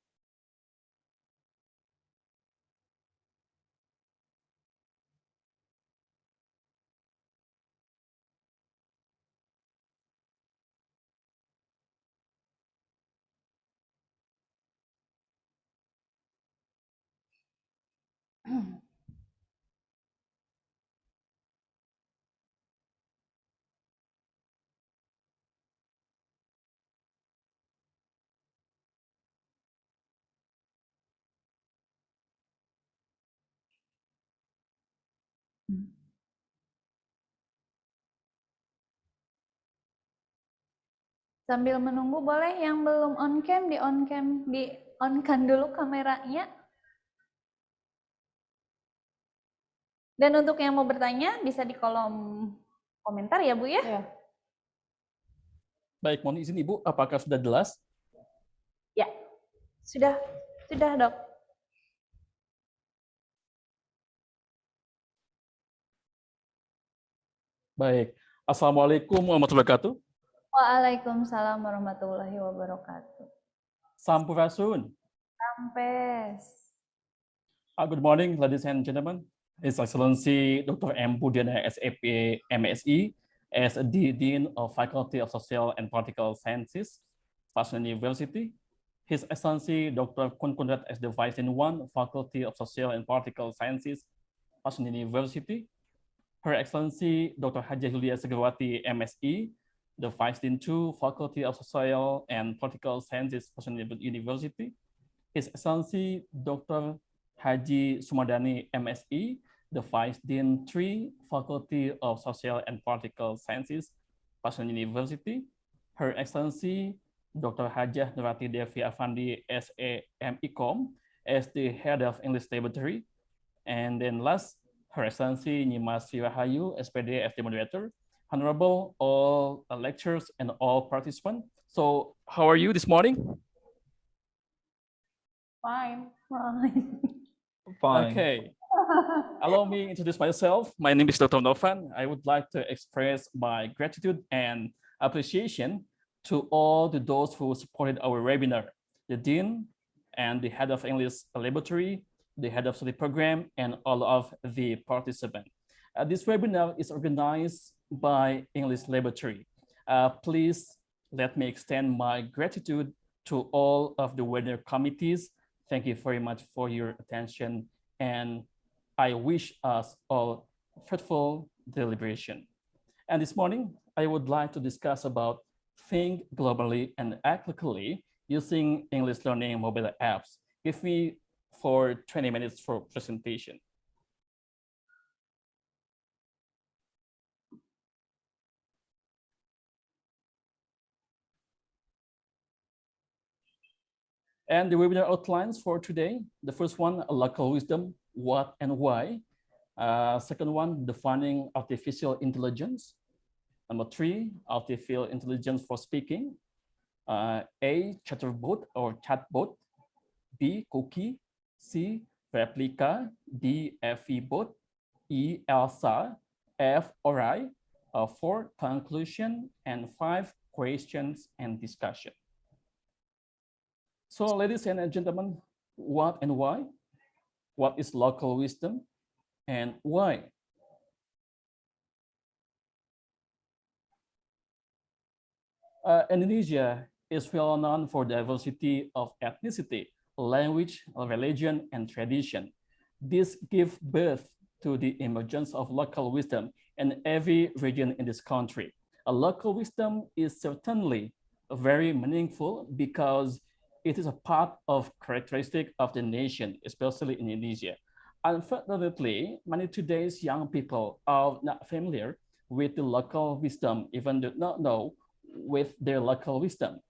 Sambil menunggu boleh yang belum on cam di on kan dulu kameranya. Dan untuk yang mau bertanya bisa di kolom komentar ya Bu ya. Baik, mohon izin Ibu, apakah sudah jelas? Ya, sudah Dok. Baik. Assalamualaikum warahmatullahi wabarakatuh. Waalaikumsalam warahmatullahi wabarakatuh. Sampurasun. Sampes. Good morning, ladies and gentlemen. His Excellency Dr. M. Budiana, SAP, MSc, as the Dean of Faculty of Social and Political Sciences, Passion University. His Excellency Dr. Kun Kunrat, as the Vice Dean 1, Faculty of Social and Political Sciences, Passion University. Her Excellency Dr. Haja Julia Segawati, MSc, the Vice Dean 2, Faculty of Social and Political Sciences, Passion University. His Excellency Dr. Haji Sumadani, MSc, the Vice Dean 3, Faculty of Social and Political Sciences, Passion University. Her Excellency Dr. Hajah Nurati Devi Afandi, SAMECOM, as the Head of English Laboratory. And then last, Her Excellency Nyimas Rahayu, SPD, as the Moderator. Honorable all lecturers and all participants. So how are you this morning? Fine. Fine. Okay. Allow me to introduce myself. My name is Dr. Novan. I would like to express my gratitude and appreciation to all those who supported our webinar, the Dean and the Head of English Laboratory, the Head of Study Program, and all of the participants. This webinar is organized by English Laboratory. Please let me extend my gratitude to all of the webinar committees. Thank you very much for your attention, and I wish us all fruitful deliberation. And this morning, I would like to discuss about think globally and act locally using English learning mobile apps. Give me for 20 minutes for presentation. And the webinar outlines for today, the first one, local wisdom, what and why. Second one, defining artificial intelligence. Number 3, artificial intelligence for speaking. A, chatterbot or chatbot. B, cookie. C, replica. D, FE-bot. E, Elsa. F, Ori. 4, conclusion. And 5, questions and discussion. So ladies and gentlemen, what and why? What is local wisdom and why? Indonesia is well known for diversity of ethnicity, language, religion, and tradition. This gives birth to the emergence of local wisdom in every region in this country. A local wisdom is certainly very meaningful because it is a part of characteristic of the nation, especially in Indonesia. Unfortunately, many today's young people are not familiar with the local wisdom, even do not know with their local wisdom.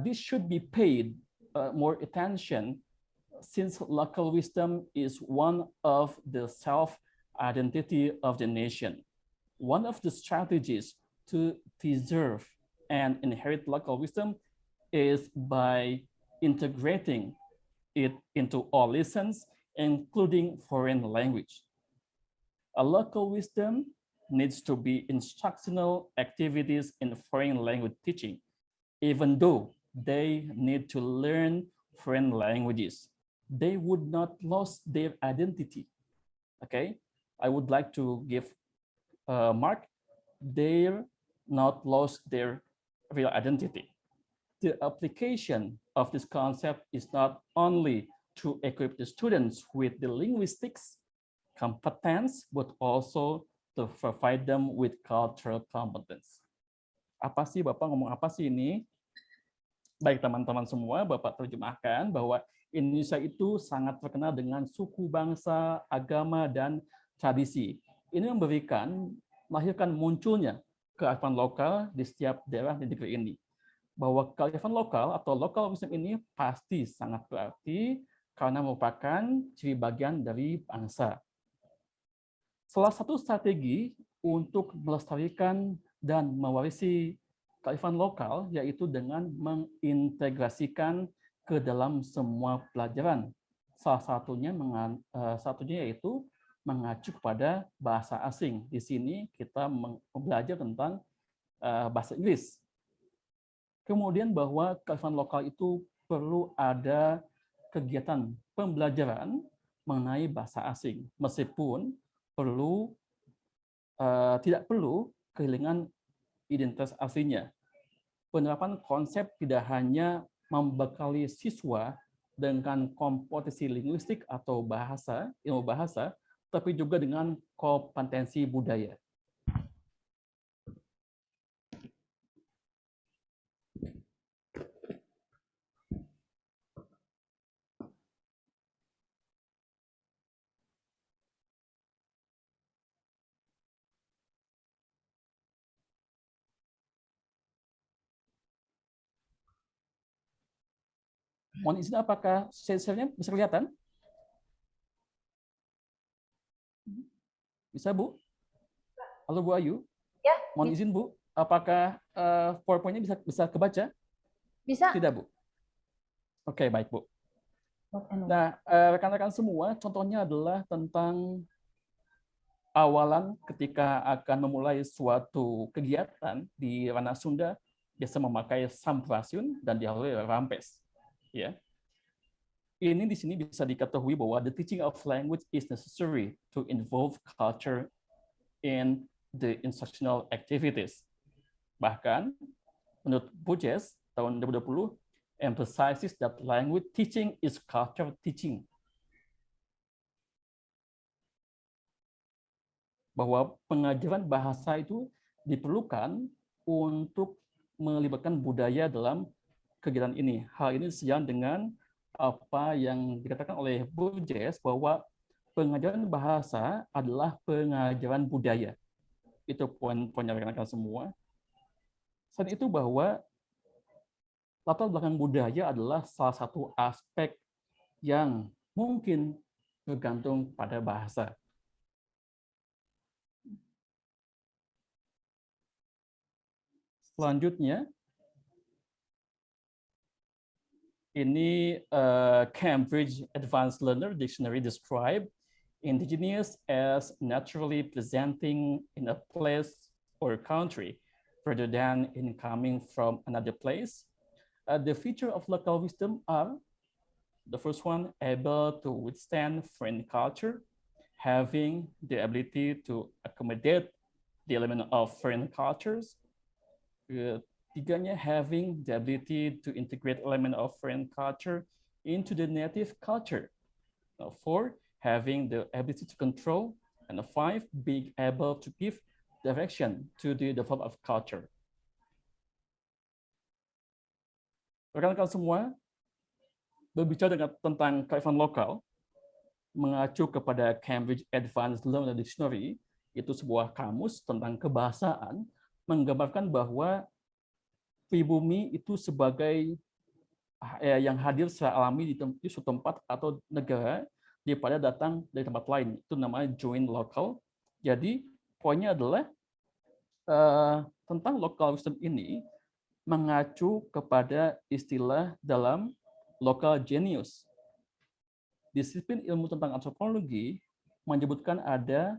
This should be paid more attention since local wisdom is one of the self-identity of the nation. One of the strategies to preserve and inherit local wisdom is by integrating it into all lessons, including foreign language. A local wisdom needs to be instructional activities in foreign language teaching, even though they need to learn foreign languages. They would not lose their identity. Okay, I would like to give mark, they're not lost their real identity. The application of this concept is not only to equip the students with the linguistics competence, but also to provide them with cultural competence. Apa sih Bapak ngomong apa sih ini? Baik teman-teman semua, Bapak terjemahkan bahwa Indonesia itu sangat terkenal dengan suku, bangsa, agama, dan tradisi. Ini melahirkan munculnya kearifan lokal di setiap daerah di negeri ini. Bahwa kearifan lokal atau local wisdom ini pasti sangat berarti karena merupakan ciri bagian dari bangsa. Salah satu strategi untuk melestarikan dan mewarisi kearifan lokal yaitu dengan mengintegrasikan ke dalam semua pelajaran. Salah satunya yaitu mengacu kepada bahasa asing. Di sini kita belajar tentang bahasa Inggris. Kemudian bahwa kearifan lokal itu perlu ada kegiatan pembelajaran mengenai bahasa asing, meskipun tidak perlu kehilangan identitas aslinya. Penerapan konsep tidak hanya membekali siswa dengan kompetensi linguistik atau ilmu bahasa, tapi juga dengan kompetensi budaya. Mohon izin, apakah share-nya bisa kelihatan? Bisa, Bu? Halo, Bu Ayu? Ya. Mohon izin, Bu. Apakah PowerPoint-nya bisa kebaca? Bisa. Tidak, Bu. Oke, baik, Bu. Nah, rekan-rekan semua, contohnya adalah tentang awalan ketika akan memulai suatu kegiatan di ranah Sunda, biasa memakai sampurasun dan diawali rampes. Ya. Ini di sini bisa diketahui bahwa the teaching of language is necessary to involve culture in the instructional activities. Bahkan, menurut Burgess tahun 2020, emphasizes that language teaching is culture teaching. Bahwa pengajaran bahasa itu diperlukan untuk melibatkan budaya dalam kegiatan ini. Hal ini sejalan dengan apa yang dikatakan oleh Burgess bahwa pengajaran bahasa adalah pengajaran budaya. Itu poin-poinnya rekan-rekan semua. Selain itu bahwa latar belakang budaya adalah salah satu aspek yang mungkin bergantung pada bahasa. Selanjutnya, ini Cambridge Advanced Learner Dictionary describe indigenous as naturally presenting in a place or country rather than in coming from another place. The feature of local wisdom are, the first one, able to withstand foreign culture, having the ability to accommodate the element of foreign cultures. Tiganya, having the ability to integrate element of foreign culture into the native culture. 4, having the ability to control. And 5, being able to give direction to the development of culture. Rekan-rekan semua, berbicara tentang kearifan lokal, mengacu kepada Cambridge Advanced Learner Dictionary, itu sebuah kamus tentang kebahasaan, menggambarkan bahwa pribumi itu sebagai yang hadir secara alami di suatu tempat atau negara daripada datang dari tempat lain. Itu namanya joint local. Jadi poinnya adalah tentang local wisdom ini mengacu kepada istilah dalam local genius. Disiplin ilmu tentang antropologi menyebutkan ada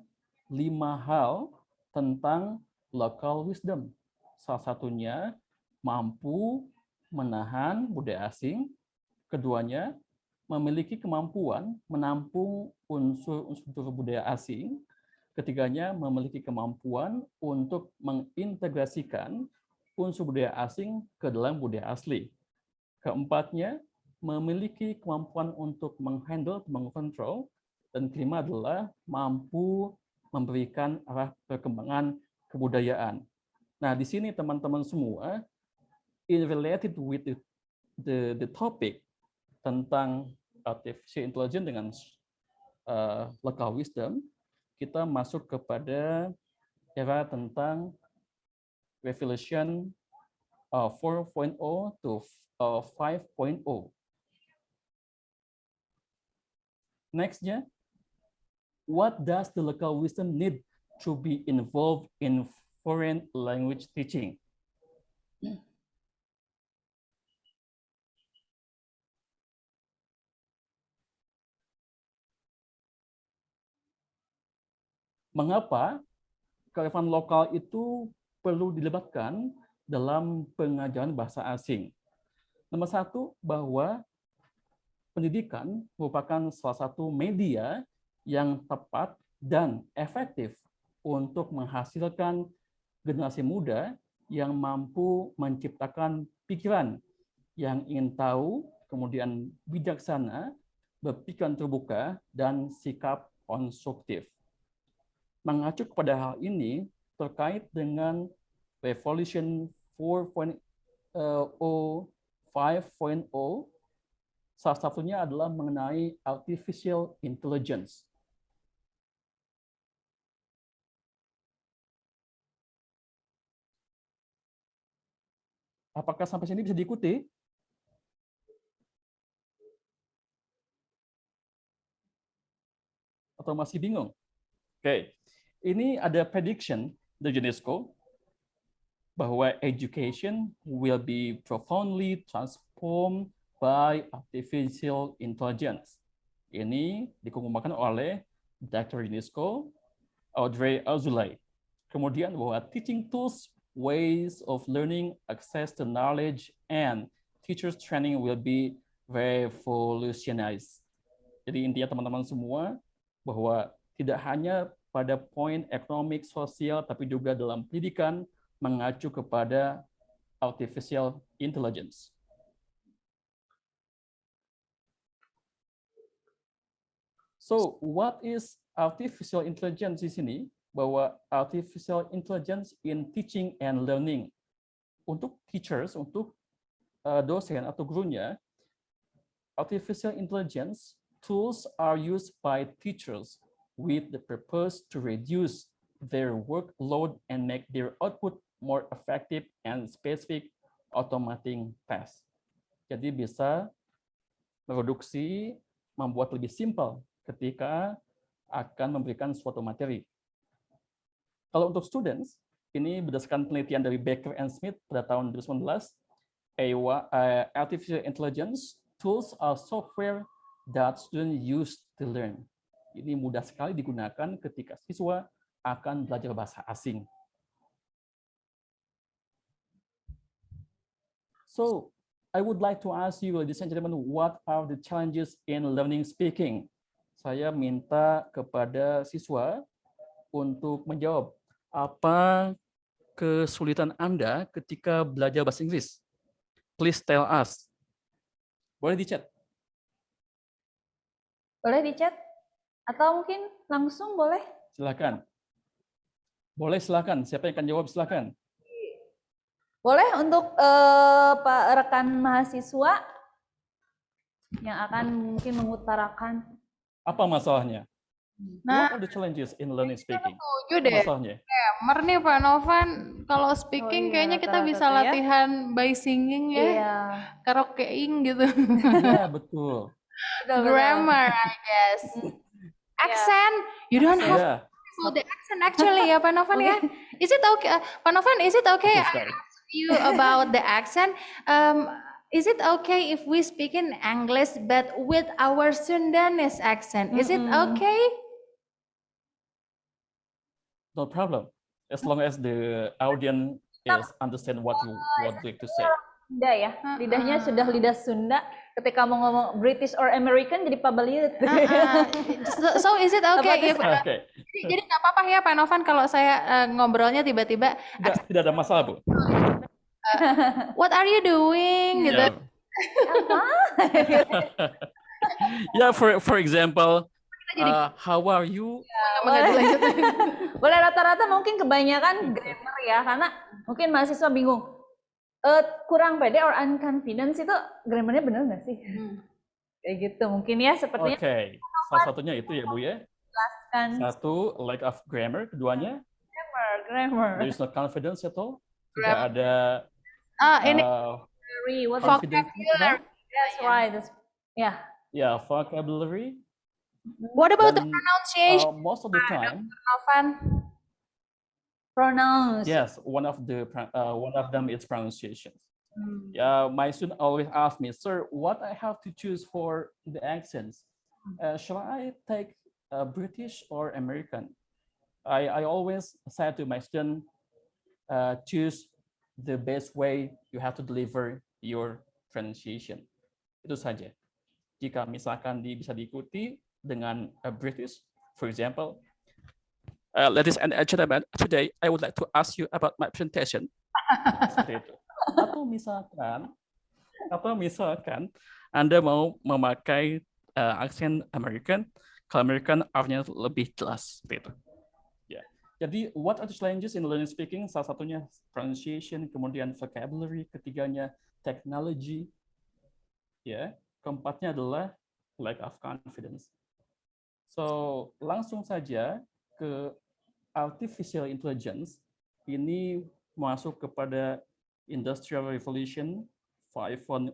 5 hal tentang local wisdom. Salah satunya mampu menahan budaya asing. Keduanya, memiliki kemampuan menampung unsur-unsur budaya asing. Ketiganya, memiliki kemampuan untuk mengintegrasikan unsur budaya asing ke dalam budaya asli. Keempatnya, memiliki kemampuan untuk menghandle, mengontrol. Dan kelima adalah mampu memberikan arah perkembangan kebudayaan. Nah, di sini teman-teman semua, in related with the topic tentang artificial intelligence dengan local wisdom, kita masuk kepada era tentang revolution 4.0 to 5.0. Nextnya, what does the local wisdom need to be involved in foreign language teaching? Mengapa kearifan lokal itu perlu dilibatkan dalam pengajaran bahasa asing? Nomor satu, bahwa pendidikan merupakan salah satu media yang tepat dan efektif untuk menghasilkan generasi muda yang mampu menciptakan pikiran yang ingin tahu, kemudian bijaksana, berpikiran terbuka, dan sikap konstruktif. Mengacu kepada hal ini, terkait dengan Revolution 4.0, 5.0, salah satunya adalah mengenai artificial intelligence. Apakah sampai sini bisa diikuti? Atau masih bingung? Oke, ini ada prediction dari UNESCO bahwa education will be profoundly transformed by artificial intelligence. Ini dikemukakan oleh Dr. UNESCO, Audrey Azoulay. Kemudian bahwa teaching tools, ways of learning, access to knowledge, and teachers training will be revolutionized. Jadi intinya teman-teman semua bahwa tidak hanya pada poin ekonomi, sosial, tapi juga dalam pendidikan mengacu kepada artificial intelligence. So, what is artificial intelligence di sini? Bahwa artificial intelligence in teaching and learning. Untuk teachers, untuk dosen atau gurunya, artificial intelligence tools are used by teachers with the purpose to reduce their workload and make their output more effective and specific, automating tasks. Jadi bisa mereduksi, membuat lebih simpel ketika akan memberikan suatu materi. Kalau untuk students, ini berdasarkan penelitian dari Baker and Smith pada tahun 2019, artificial intelligence tools are software that students use to learn. Ini mudah sekali digunakan ketika siswa akan belajar bahasa asing. So, I would like to ask you, ladies and gentlemen, what are the challenges in learning speaking? Saya minta kepada siswa untuk menjawab apa kesulitan Anda ketika belajar bahasa Inggris. Please tell us. Boleh di chat? Boleh di chat? Atau mungkin langsung boleh? Silakan. Boleh, silakan. Siapa yang akan jawab, silakan. Boleh untuk Pak rekan mahasiswa yang akan mungkin mengutarakan. Apa masalahnya? Nah, What are the challenges in learning speaking? setuju Apa deh. masalahnya? Gamer nih Pak Novan, kalau speaking iya, kayaknya kita rata-rata bisa tuh ya. latihan by singing ya, Iya. karaokeing gitu. Ya, betul. Grammar, I guess. Accent, you don't have Ya, to the accent actually ya Pak Novan ya. Is it okay, Pak Novan? Is it okay? betul I sekali. ask you about the accent. Is it okay if we speak in English but with our Sundanese accent? Is it okay? No problem. As long as the audience is understand what you want to say. Sunda ya, lidahnya sudah lidah Sunda. Ketika mau ngomong British or American jadi pabaliut. So is it okay if Oke. jadi nggak apa-apa ya Pak Novan kalau saya ngobrolnya tiba-tiba Tidak ada masalah, Bu. what are you doing gitu. Yeah, for example, how are you? Boleh rata-rata mungkin kebanyakan grammar ya, karena mungkin mahasiswa bingung. Kurang pede or unconfident itu grammarnya bener nggak sih? Kayak gitu mungkin ya sepertinya. Oke, salah satunya itu ya Bu ya. Jelaskan. Satu, lack of grammar. Keduanya, Grammar. there is no confidence at all. Tidak ada Ini confidence. That's right. Yeah. Yeah, vocabulary. What about the Dan, pronunciation, most of the time, Novan? Pronounce. yes, one of them is pronunciation. Yeah, my student always ask me, sir, what I have to choose for the accents? Shall I take British or American? I always say to my student, choose the best way you have to deliver your pronunciation. Itu saja. Jika misalkan bisa diikuti dengan British, for example, ladies and gentlemen, today I would like to ask you about my presentation. Seperti itu. Atau misalkan Anda mau memakai aksen American, kalau American artinya lebih jelas seperti itu. Ya. Jadi what are the challenges in learning speaking? Salah satunya pronunciation, kemudian vocabulary, ketiganya technology. Ya, keempatnya adalah lack of confidence. So, langsung saja ke artificial intelligence. Ini masuk kepada Industrial Revolution 5.0.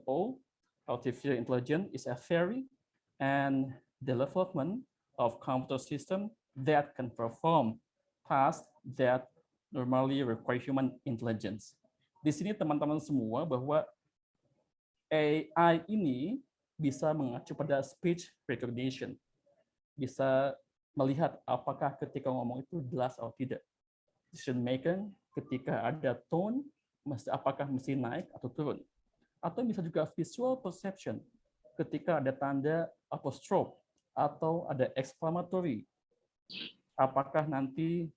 Artificial intelligence is a theory and development of computer system that can perform tasks that normally require human intelligence. Di sini teman-teman semua bahwa AI ini bisa mengacu pada speech recognition, bisa melihat apakah ketika ngomong itu jelas atau tidak. Decision making ketika ada tone, apakah mesti naik atau turun. Atau bisa juga visual perception ketika ada tanda apostrophe atau ada exclamatory. Apakah nanti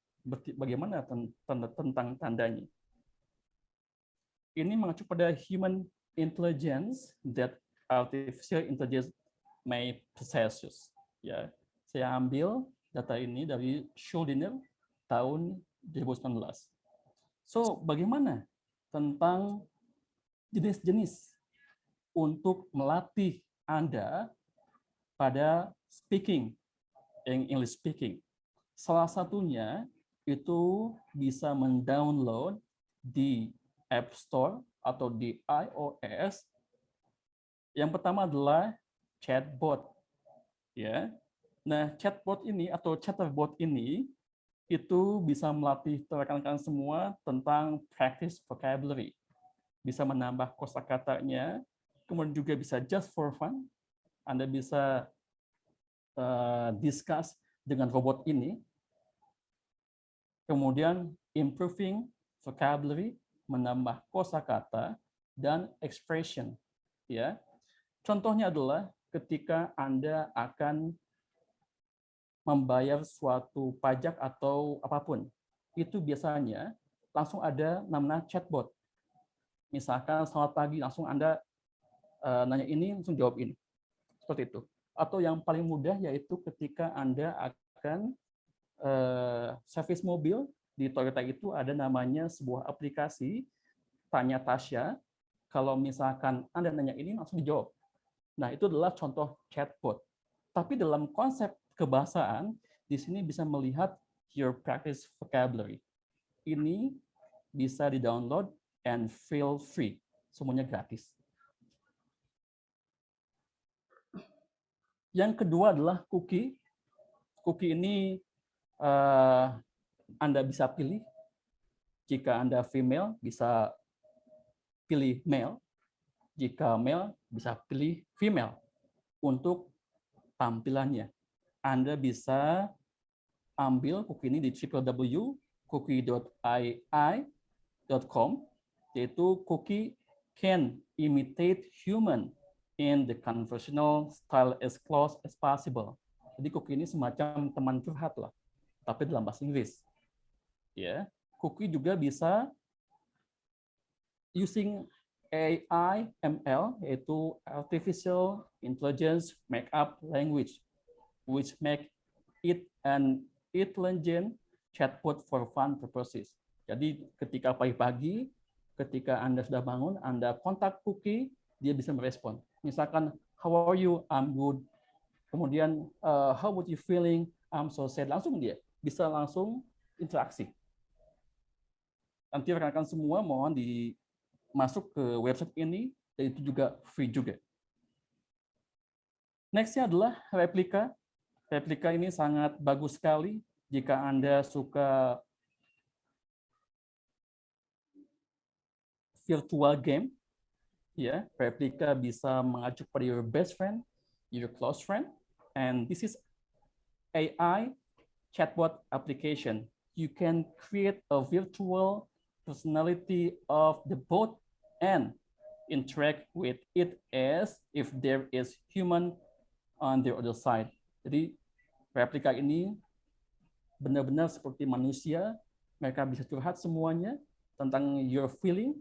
bagaimana tentang tandanya. Ini mengacu pada human intelligence that artificial intelligence may possess. Ya, saya ambil data ini dari Schuldiner tahun 2019. So, bagaimana tentang jenis-jenis untuk melatih Anda pada speaking, English speaking? Salah satunya itu bisa mendownload di App Store atau di iOS. Yang pertama adalah chatbot. Ya. Nah, chatbot ini atau chatterbot ini itu bisa melatih rekan-rekan semua tentang practice vocabulary. Bisa menambah kosakatanya, kemudian juga bisa just for fun. Anda bisa discuss dengan robot ini. Kemudian improving vocabulary, menambah kosakata dan expression. Ya, contohnya adalah ketika Anda akan membayar suatu pajak atau apapun, itu biasanya langsung ada namanya chatbot. Misalkan selamat pagi, langsung Anda nanya ini, langsung jawab ini. Seperti itu. Atau yang paling mudah yaitu ketika Anda akan servis mobil, di Toyota itu ada namanya sebuah aplikasi, Tanya Tasya, kalau misalkan Anda nanya ini, langsung dijawab. Nah, itu adalah contoh chatbot. Tapi dalam konsep kebahasaan, di sini bisa melihat your practice vocabulary. Ini bisa di-download and feel free. Semuanya gratis. Yang kedua adalah cookie. Cookie ini Anda bisa pilih. Jika Anda female, bisa pilih male. Jika male, bisa pilih female untuk tampilannya. Anda bisa ambil cookie ini di www.cookie.ai.com, yaitu cookie can imitate human in the conversational style as close as possible. Jadi cookie ini semacam teman curhat lah, tapi dalam bahasa Inggris. Ya, cookie juga bisa using AI ML, yaitu artificial intelligence markup language, which make it an intelligent chatbot for fun purposes. Jadi ketika pagi-pagi, ketika Anda sudah bangun, Anda kontak cookie, dia bisa merespon. Misalkan, how are you? I'm good. Kemudian, how about you feeling? I'm so sad. Langsung dia bisa langsung interaksi. Nanti rekan-rekan semua mohon masuk ke website ini, dan itu juga free juga. Next-nya adalah replika. Replika ini sangat bagus sekali jika Anda suka virtual game. Ya, replika bisa mengacu pada your best friend, your close friend, and this is AI chatbot application, you can create a virtual personality of the bot and interact with it as if there is human on the other side. Jadi replika ini benar-benar seperti manusia, mereka bisa curhat semuanya tentang your feeling,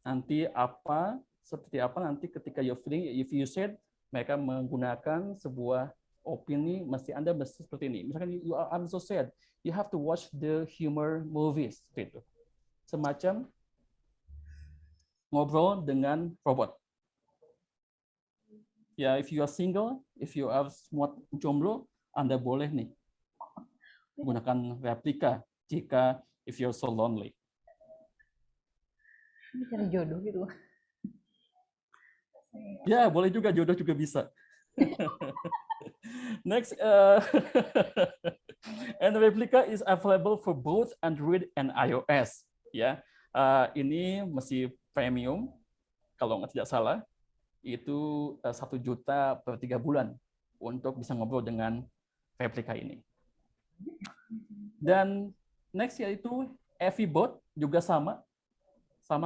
nanti apa, seperti apa nanti ketika your feeling, if you said, mereka menggunakan sebuah opini, Anda mesti seperti ini. Misalkan I'm so sad, you have to watch the humor movies, gitu. Semacam ngobrol dengan robot. Ya, if you are single, if you are semua jomblo, Anda boleh nih gunakan replika jika if you're so lonely. Ini cari jodoh gitu. Ya, boleh juga, jodoh juga bisa. Next, and replika is available for both Android and iOS. Ya, ini masih premium, kalau nggak tidak salah, itu 1 juta per 3 bulan untuk bisa ngobrol dengan replika ini. Dan next yaitu Evibot juga sama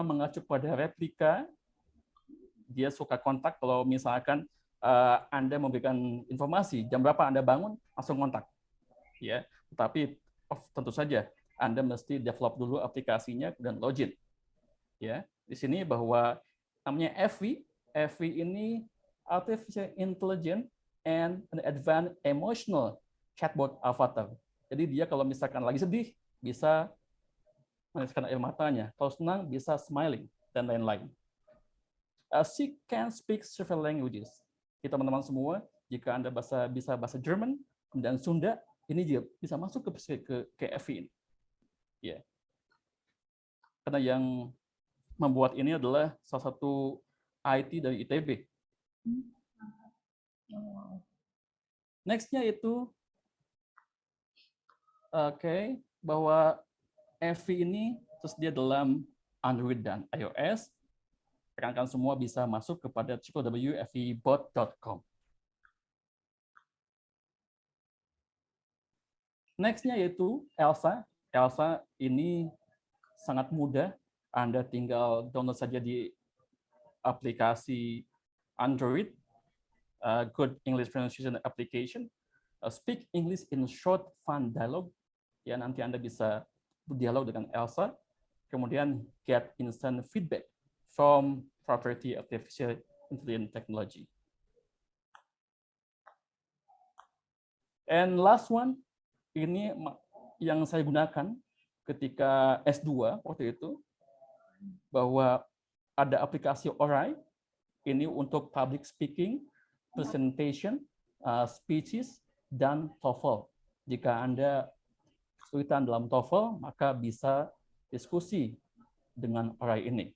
mengacu pada replika. Dia suka kontak kalau misalkan Anda memberikan informasi jam berapa Anda bangun, langsung kontak. Ya, tetapi tentu saja Anda mesti develop dulu aplikasinya dan login. Ya, di sini bahwa namanya Evi ini Artificial Intelligence and an Advanced Emotional Chatbot Avatar. Jadi dia kalau misalkan lagi sedih bisa meneteskan air matanya, kalau senang bisa smiling dan lain-lain. She can speak several languages. Kita teman-teman semua, jika Anda bisa bahasa Jerman dan Sunda, ini dia bisa masuk ke Evi ini. Ya. Karena yang membuat ini adalah salah satu IT dari ITB. Next-nya itu bahwa Evi ini tersedia dalam Android dan iOS. Rekan-rekan semua bisa masuk kepada www.evibot.com. Next-nya yaitu Elsa. Elsa ini sangat mudah. Anda tinggal download saja di aplikasi Android, Good English Pronunciation Application, Speak English in Short Fun Dialogue. Ya, nanti Anda bisa berdialog dengan Elsa, kemudian get instant feedback from property artificial intelligence technology. And last one, ini yang saya gunakan ketika S2 waktu itu, bahwa ada aplikasi Orai, ini untuk public speaking, presentation, speeches, dan TOEFL. Jika Anda kesulitan dalam TOEFL, maka bisa diskusi dengan Orai ini.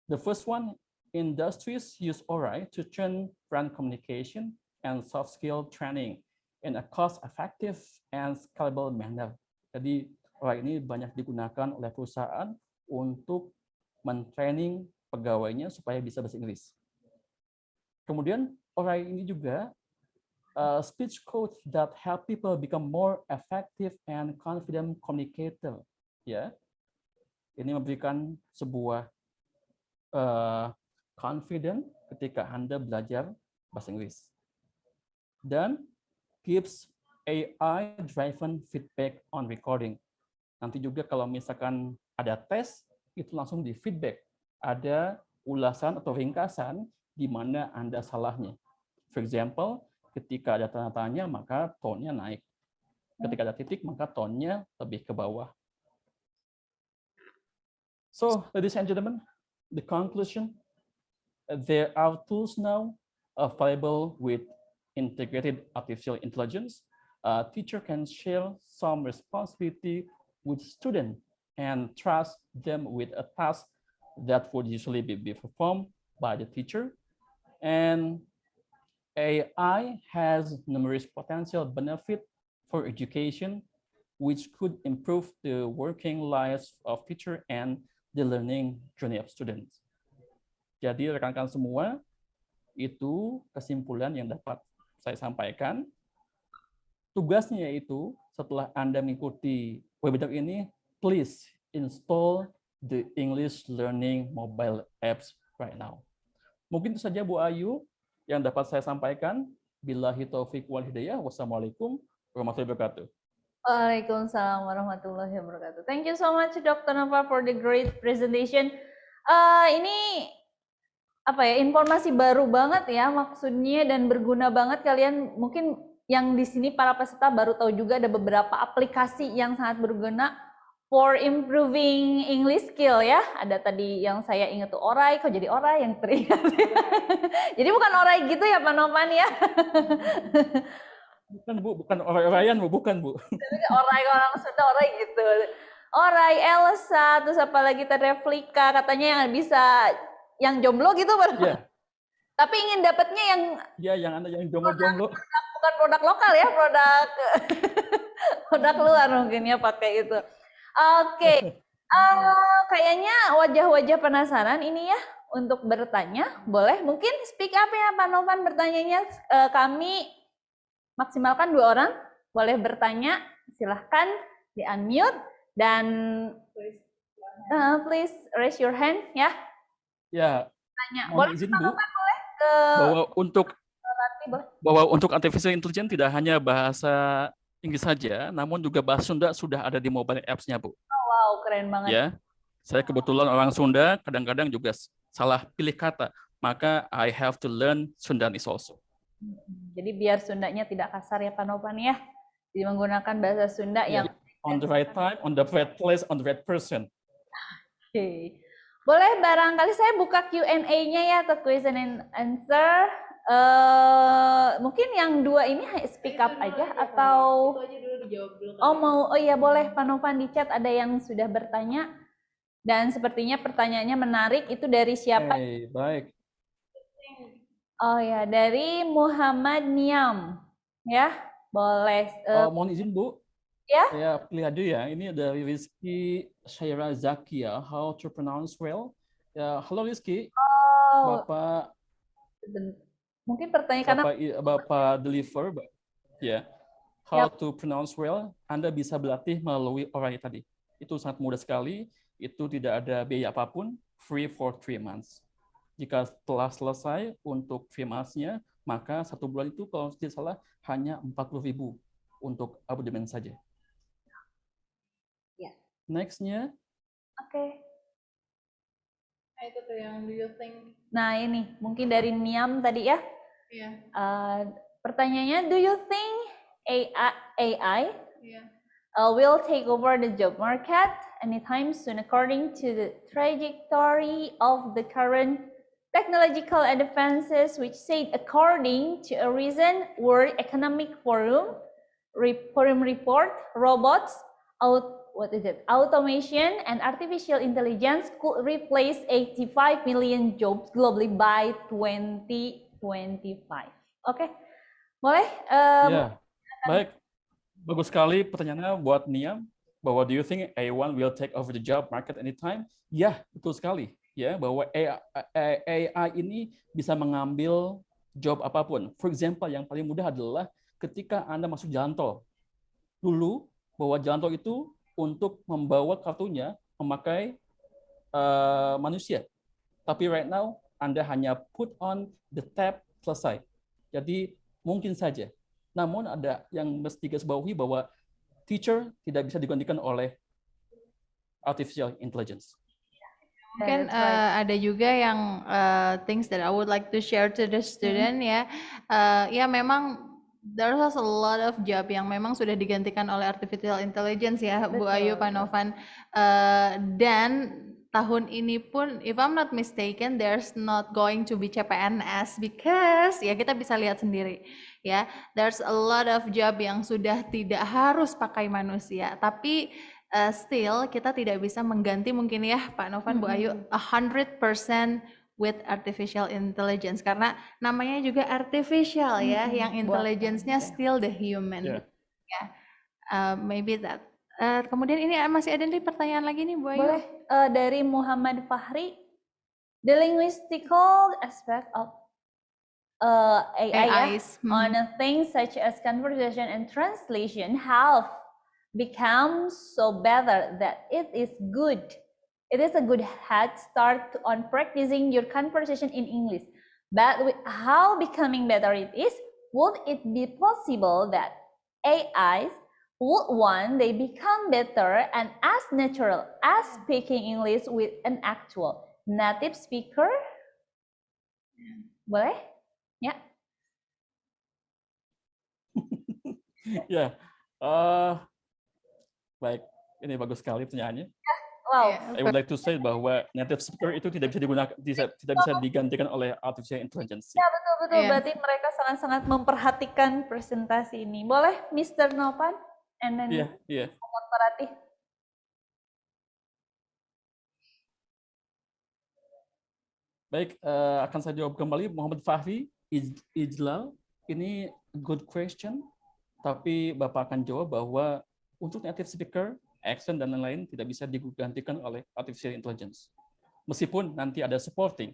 The first one, industries use Orai to train brand communication and soft skill training in a cost-effective and scalable manner. Jadi Orai ini banyak digunakan oleh perusahaan untuk mentraining pegawainya supaya bisa bahasa Inggris. Kemudian Orai ini juga speech coach that help people become more effective and confident communicator. Ya, ini memberikan sebuah confident ketika Anda belajar bahasa Inggris. Dan gives AI-driven feedback on recording. Nanti juga kalau misalkan ada tes, itu langsung di feedback. Ada ulasan atau ringkasan di mana Anda salahnya. For example, ketika ada tanda tanya, maka tone-nya naik. Ketika ada titik, maka tone-nya lebih ke bawah. So, ladies and gentlemen, the conclusion, there are tools now available with integrated artificial intelligence. Teacher can share some responsibility with students and trust them with a task that would usually be performed by the teacher. And AI has numerous potential benefit for education, which could improve the working lives of teacher and the learning journey of students. Jadi rekan-rekan semua, itu kesimpulan yang dapat saya sampaikan. tugasnya yaitu setelah Anda mengikuti webinar ini, please install the English Learning mobile apps right now. Mungkin itu saja Bu Ayu yang dapat saya sampaikan. Billahi taufiq wal hidayah. Wassalamualaikum warahmatullahi wabarakatuh. Waalaikumsalam warahmatullahi wabarakatuh. Thank you so much, Dr. Nova, for the great presentation. Ini apa ya, informasi baru banget ya maksudnya, dan berguna banget. Kalian mungkin yang di sini para peserta baru tahu juga ada beberapa aplikasi yang sangat berguna for improving English skill ya. Ada tadi yang saya ingat tuh orai, kok jadi orai yang teringat. Jadi bukan orai gitu ya Pak Novan ya. Bukan Bu, bukan orang-orayan Bu, bukan Bu. Orai, orang Sunda orai gitu. Orai, Elsa, terus apa lagi replika, katanya yang bisa yang jomblo gitu Pak. Yeah. Tapi ingin dapatnya yang yang Anda yang jomblo-jomblo. Bukan produk lokal ya, produk luar mungkin ya pakai itu. Oke. Kayaknya wajah-wajah penasaran ini ya untuk bertanya. Boleh mungkin speak up ya Pak Novan bertanyanya. Kami maksimalkan 2 orang, boleh bertanya, silahkan di unmute dan please raise your hand ya. Ya. Tanya. Boleh izin Bu, bahwa untuk artificial intelligence tidak hanya bahasa Inggris saja, namun juga bahasa Sunda sudah ada di mobile apps-nya Bu. Oh, wow, keren banget. Ya, saya kebetulan orang Sunda, kadang-kadang juga salah pilih kata, maka I have to learn Sundanese also. Jadi biar Sundanya tidak kasar ya Pak Novan ya. Jadi menggunakan bahasa Sunda yang on the right time, on the right place, on the right person. Oke. Boleh barangkali saya buka Q&A-nya ya atau question and answer. Mungkin yang 2 ini speak up aja atau itu aja dulu dijawab dulu. oh iya boleh Pak Novan di chat ada yang sudah bertanya dan sepertinya pertanyaannya menarik. Itu dari siapa? Baik. Oh ya, dari Muhammad Niam. Ya, boleh. Mohon izin Bu. Ya. Saya pilih aja ya. Ini dari Rizky Syaira Zakia. How to pronounce well? Ya, halo Rizky. Bapak. Mungkin pertanyaan karena Bapak deliver. Ya. How to pronounce well? Anda bisa berlatih melalui orai tadi. Itu sangat mudah sekali. Itu tidak ada biaya apapun. Free for 3 months. Jika telah selesai untuk 3 months-nya, maka 1 bulan itu kalau tidak salah hanya 40.000 untuk abonemen saja. Ya. Next-nya. Oke. Nah, itu tuh yang do you think? Nah ini mungkin dari Niam tadi ya. Iya. Pertanyaannya, do you think AI Iya. Will take over the job market anytime soon according to the trajectory of the current technological advances, which said according to a recent World Economic Forum report, robots, automation and artificial intelligence could replace 85 million jobs globally by 2025. Oke, boleh? Ya, baik. Bagus sekali pertanyaannya buat Niam, bahwa do you think AI will take over the job market anytime? Ya, betul sekali. Ya, bahwa AI ini bisa mengambil job apapun. For example, yang paling mudah adalah ketika Anda masuk jalan tol. Dulu, bahwa jalan tol itu untuk membawa kartunya memakai manusia. Tapi right now, Anda hanya put on the tab, selesai. Jadi, mungkin saja. Namun ada yang mesti garisbawahi bahwa teacher tidak bisa digantikan oleh artificial intelligence. Mungkin ada juga yang things that I would like to share to the student ya. Ya memang there's a lot of job yang memang sudah digantikan oleh artificial intelligence ya, Bu Ayu, Pak Novan. Dan tahun ini pun, if I'm not mistaken, there's not going to be CPNS because ya kita bisa lihat sendiri ya, there's a lot of job yang sudah tidak harus pakai manusia, tapi still kita tidak bisa mengganti mungkin ya Pak Novan, Bu Ayu 100% with artificial intelligence karena namanya juga artificial ya, yang intelligence-nya still the human. Ya, maybe that. Kemudian ini masih ada nih pertanyaan lagi nih Bu Ayu. Boleh, dari Muhammad Fahri, the linguistical aspect of AI ya, AIs. on things such as conversation and translation have become so better that it is good. It is a good head start on practicing your conversation in English. But how becoming better it is, would it be possible that AIs would one day become better and as natural as speaking English with an actual native speaker? Boleh? Ya. Ya, baik. Ini bagus sekali pertanyaannya. Wow. I would like to say bahwa native speaker itu tidak bisa digunakan, tidak bisa digantikan oleh artificial intelligence. Ya betul-betul. Iya. Berarti mereka sangat-sangat memperhatikan presentasi ini. Boleh, Mr. Novan? And then Iya. Dr. Ratih. Baik, akan saya jawab kembali. Muhammad Fahri Ijlal, ini good question. Tapi Bapak akan jawab bahwa untuk native speaker, accent dan lain-lain tidak bisa digantikan oleh artificial intelligence. Meskipun nanti ada supporting.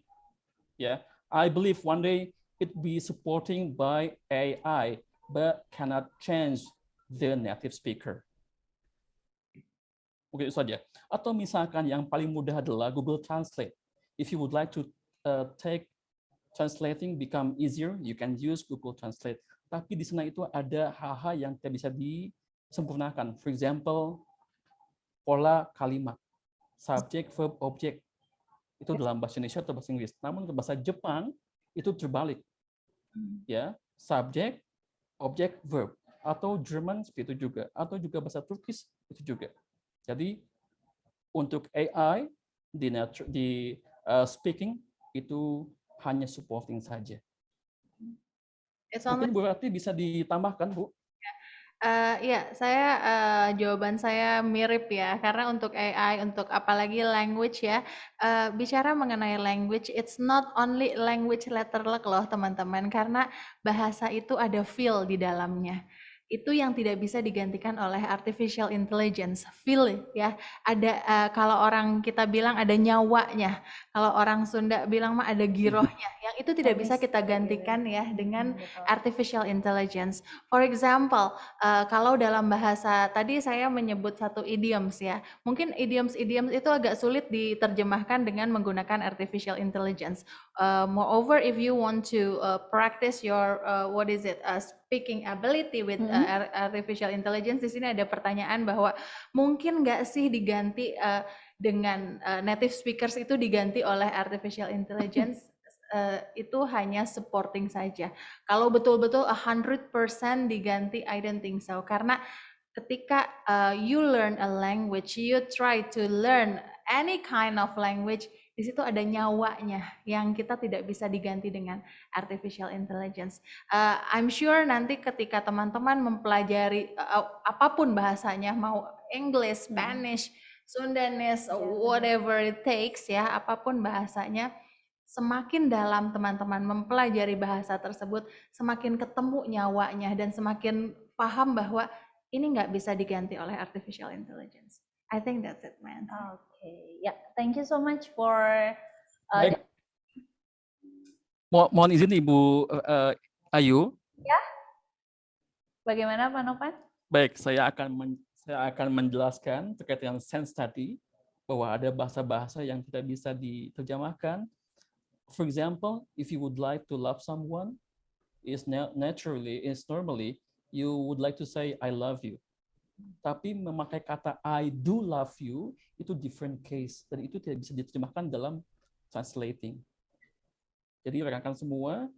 Ya, I believe one day it be supporting by AI, but cannot change the native speaker. Mungkin itu saja. Atau misalkan yang paling mudah adalah Google Translate. If you would like to take translating become easier, you can use Google Translate. Tapi di sana itu ada hal-hal yang tidak bisa disempurnakan. For example, pola kalimat, subject, verb, object. Itu dalam bahasa Indonesia atau bahasa Inggris. Namun ke bahasa Jepang itu terbalik. Ya, subject, object, verb. Atau Jerman seperti itu juga. Atau juga bahasa Turkish itu juga. Jadi untuk AI di speaking itu hanya supporting saja. Mungkin Bu Rati bisa ditambahkan, Bu? Ya, jawaban saya mirip ya, karena untuk AI, untuk apalagi language ya, bicara mengenai language, it's not only language letterlek loh teman-teman, karena bahasa itu ada feel di dalamnya. Itu yang tidak bisa digantikan oleh artificial intelligence. Feel ya, ada kalau orang kita bilang ada nyawanya, kalau orang Sunda bilang mah ada girohnya. Yang itu tidak bisa kita gantikan ya dengan artificial intelligence. For example, kalau dalam bahasa tadi saya menyebut satu idioms ya, mungkin idioms itu agak sulit diterjemahkan dengan menggunakan artificial intelligence. Moreover, if you want to practice your speaking ability with artificial intelligence, di sini ada pertanyaan bahwa mungkin nggak sih diganti dengan native speakers itu diganti oleh artificial intelligence. Itu hanya supporting saja. Kalau betul-betul 100% diganti, I don't think so. Karena ketika you learn a language, you try to learn any kind of language, di situ ada nyawanya yang kita tidak bisa diganti dengan artificial intelligence. I'm sure nanti ketika teman-teman mempelajari apapun bahasanya, mau English, Spanish, Sundanese, whatever it takes ya, apapun bahasanya, semakin dalam teman-teman mempelajari bahasa tersebut, semakin ketemu nyawanya dan semakin paham bahwa ini nggak bisa diganti oleh artificial intelligence. I think that's it, man. Okay, ya, thank you so much for. Baik. Mohon izin Ibu Ayu. Ya. Bagaimana Pak Novan? Baik, saya akan menjelaskan terkait dengan sense tadi bahwa ada bahasa-bahasa yang tidak bisa diterjemahkan. For example, if you would like to love someone, normally you would like to say I love you. Tapi memakai kata I do love you itu different case dan itu tidak bisa diterjemahkan dalam translating. Jadi rekan-rekan semua,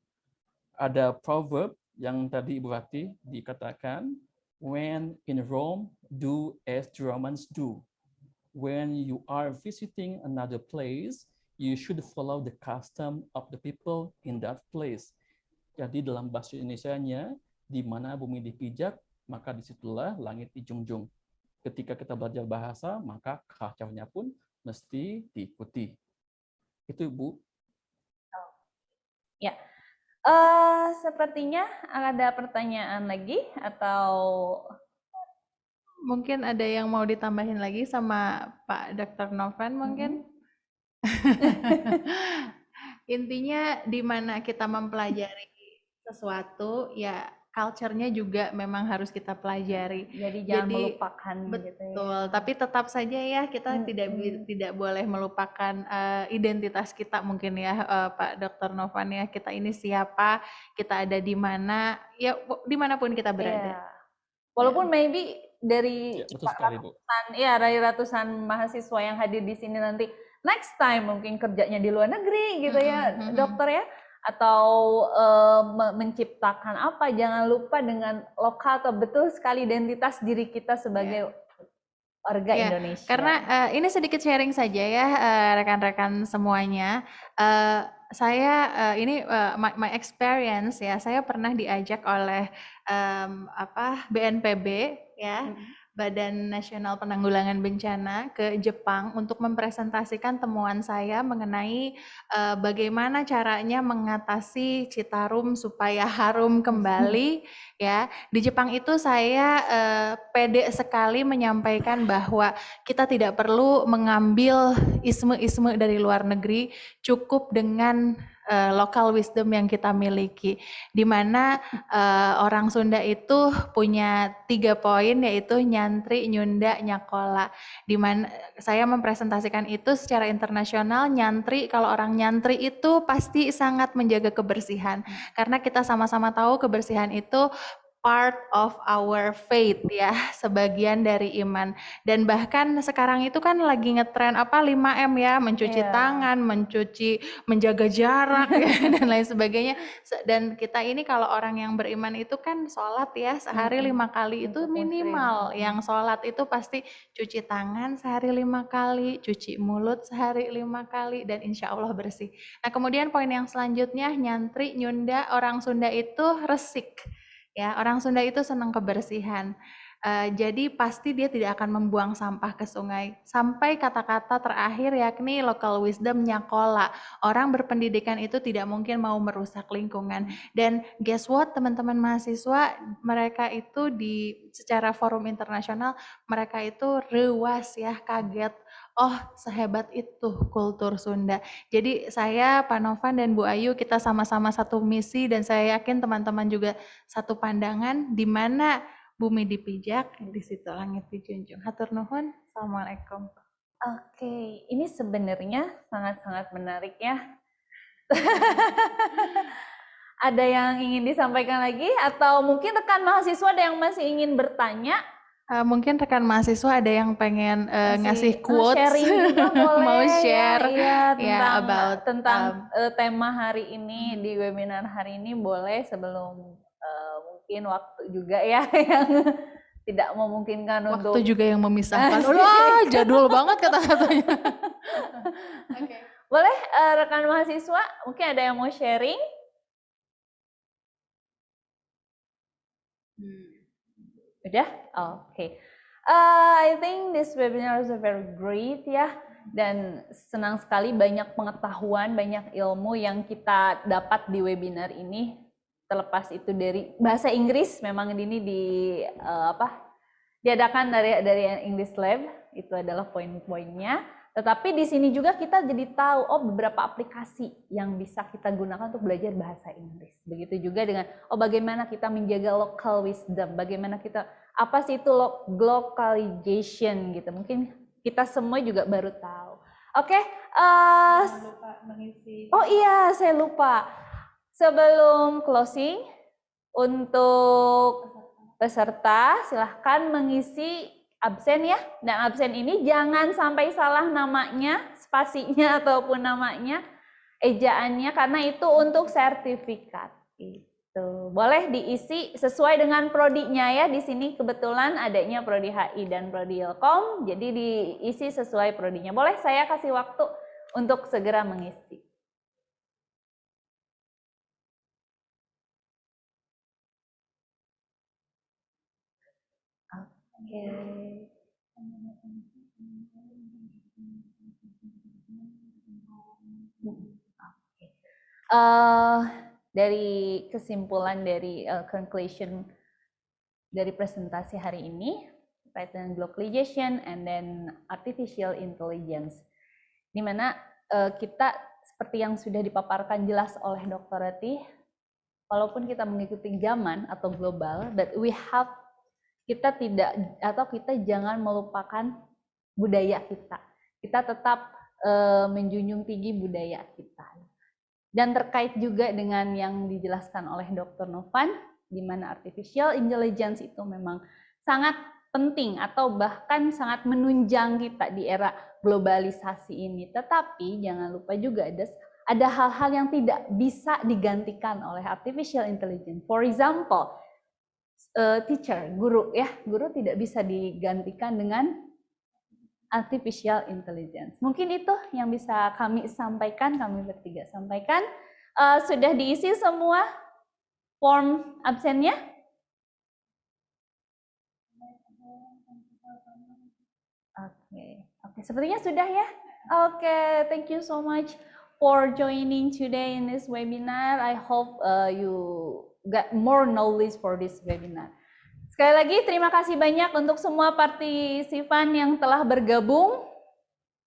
ada proverb yang tadi Ibu Rati dikatakan, when in Rome, do as the Romans do. When you are visiting another place, you should follow the custom of the people in that place. Jadi dalam bahasa Indonesianya, di mana bumi dipijak, maka disitulah langit dijunjung. Ketika kita belajar bahasa, maka culture-nya pun mesti diikuti. Itu Bu. Ya, sepertinya ada pertanyaan lagi atau mungkin ada yang mau ditambahin lagi sama Pak Dr. Novan mungkin. Intinya di mana kita mempelajari sesuatu ya, culture-nya juga memang harus kita pelajari. Jadi jangan Jadi, melupakan gitu ya. betul, tapi tetap saja ya kita tidak boleh melupakan identitas kita mungkin ya, Pak Dr. Novan ya, kita ini siapa, kita ada di mana, ya dimanapun kita berada. Iya. Walaupun maybe dari Ya, betul sekali, Bu. dari ratusan mahasiswa yang hadir di sini nanti next time mungkin kerjanya di luar negeri gitu ya, dokter ya, atau menciptakan apa, jangan lupa dengan lokal atau betul sekali identitas diri kita sebagai warga Indonesia. Karena ini sedikit sharing saja ya, rekan-rekan semuanya. Saya ini my experience ya, saya pernah diajak oleh BNPB ya, Badan Nasional Penanggulangan Bencana, ke Jepang untuk mempresentasikan temuan saya mengenai bagaimana caranya mengatasi Citarum supaya harum kembali ya. Di Jepang itu saya pede sekali menyampaikan bahwa kita tidak perlu mengambil isme-isme dari luar negeri, cukup dengan local wisdom yang kita miliki, di mana orang Sunda itu punya 3 poin, yaitu nyantri, nyunda, nyakola. Di mana saya mempresentasikan itu secara internasional. Nyantri, kalau orang nyantri itu pasti sangat menjaga kebersihan, karena kita sama-sama tahu kebersihan itu part of our faith ya, sebagian dari iman. Dan bahkan sekarang itu kan lagi ngetren 5M ya, mencuci tangan, menjaga jarak ya, dan lain sebagainya. Dan kita ini kalau orang yang beriman itu kan sholat ya, sehari 5 kali itu minimal. Yang sholat itu pasti cuci tangan sehari 5 kali, cuci mulut sehari 5 kali, dan insya Allah bersih. Nah kemudian poin yang selanjutnya, nyantri, nyunda, orang Sunda itu resik. Ya, orang Sunda itu senang kebersihan. Jadi pasti dia tidak akan membuang sampah ke sungai. Sampai kata-kata terakhir yakni local wisdom nyakola. Orang berpendidikan itu tidak mungkin mau merusak lingkungan. Dan guess what teman-teman mahasiswa, mereka itu secara forum internasional, mereka itu rewas ya, kaget. Oh sehebat itu kultur Sunda. Jadi saya, Pak Novan dan Bu Ayu, kita sama-sama satu misi, dan saya yakin teman-teman juga satu pandangan, di mana bumi dipijak, di situ langit dijunjung. Hatur nuhun. Assalamualaikum. Oke, ini sebenarnya sangat-sangat menarik ya. Ada yang ingin disampaikan lagi, atau mungkin rekan mahasiswa ada yang masih ingin bertanya? Mungkin rekan mahasiswa ada yang pengen ngasih quotes, sharing juga boleh, mau share ya, about tentang tema hari ini, di webinar hari ini, boleh sebelum mungkin waktu juga ya yang tidak memungkinkan waktu untuk juga yang memisahkan. Wah jadul banget kata-katanya. Okay. Boleh rekan mahasiswa mungkin ada yang mau sharing? Udah? Oke. I think this webinar is very great ya, dan senang sekali banyak pengetahuan, banyak ilmu yang kita dapat di webinar ini. Terlepas itu dari bahasa Inggris, memang ini diadakan dari English Lab, itu adalah poin-poinnya. Tetapi di sini juga kita jadi tahu beberapa aplikasi yang bisa kita gunakan untuk belajar bahasa Inggris. Begitu juga dengan bagaimana kita menjaga local wisdom, bagaimana kita, apa sih itu localization gitu. Mungkin kita semua juga baru tahu. Oke, oh iya saya lupa. Sebelum closing, untuk peserta silahkan mengisi absen ya, dan absen ini jangan sampai salah namanya, spasinya ataupun namanya, ejaannya, karena itu untuk sertifikat. Itu boleh diisi sesuai dengan prodinya ya. Di sini kebetulan adanya prodi HI dan prodi Ilkom, jadi diisi sesuai prodinya. Boleh saya kasih waktu untuk segera mengisi. Oke. Dari kesimpulan dari conclusion dari presentasi hari ini, terkait dengan globalization and then artificial intelligence, di mana kita seperti yang sudah dipaparkan jelas oleh Dr. Ratih, walaupun kita mengikuti zaman atau global, but kita jangan melupakan budaya kita. Kita tetap menjunjung tinggi budaya kita. Dan terkait juga dengan yang dijelaskan oleh Dr. Novan, di mana artificial intelligence itu memang sangat penting atau bahkan sangat menunjang kita di era globalisasi ini. Tetapi jangan lupa juga ada hal-hal yang tidak bisa digantikan oleh artificial intelligence. For example, teacher, guru ya, guru tidak bisa digantikan dengan artificial intelligence. Mungkin itu yang bisa kami sampaikan, kami bertiga sampaikan. Sudah diisi semua form absennya? Oke, sepertinya sudah ya. Oke, thank you so much for joining today in this webinar. I hope you got more knowledge for this webinar. Sekali lagi terima kasih banyak untuk semua partisipan yang telah bergabung.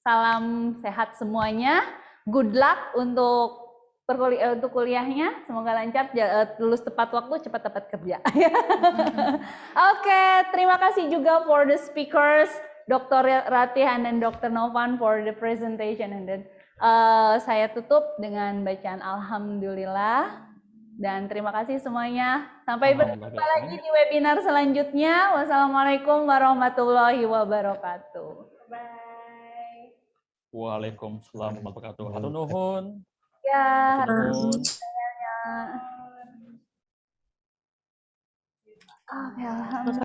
Salam sehat semuanya. Good luck untuk kuliahnya. Semoga lancar, lulus tepat waktu, cepat dapat kerja. Oke, terima kasih juga for the speakers, Dr. Ratihan dan Dr. Novan for the presentation. And then saya tutup dengan bacaan Alhamdulillah. Dan terima kasih semuanya. Sampai berjumpa lagi di webinar selanjutnya. Wassalamualaikum warahmatullahi wabarakatuh. Bye. Waalaikumsalam warahmatullahi wabarakatuh. Hatur nuhun. Ya, Hatur nuhun. Oke, alhamdulillah.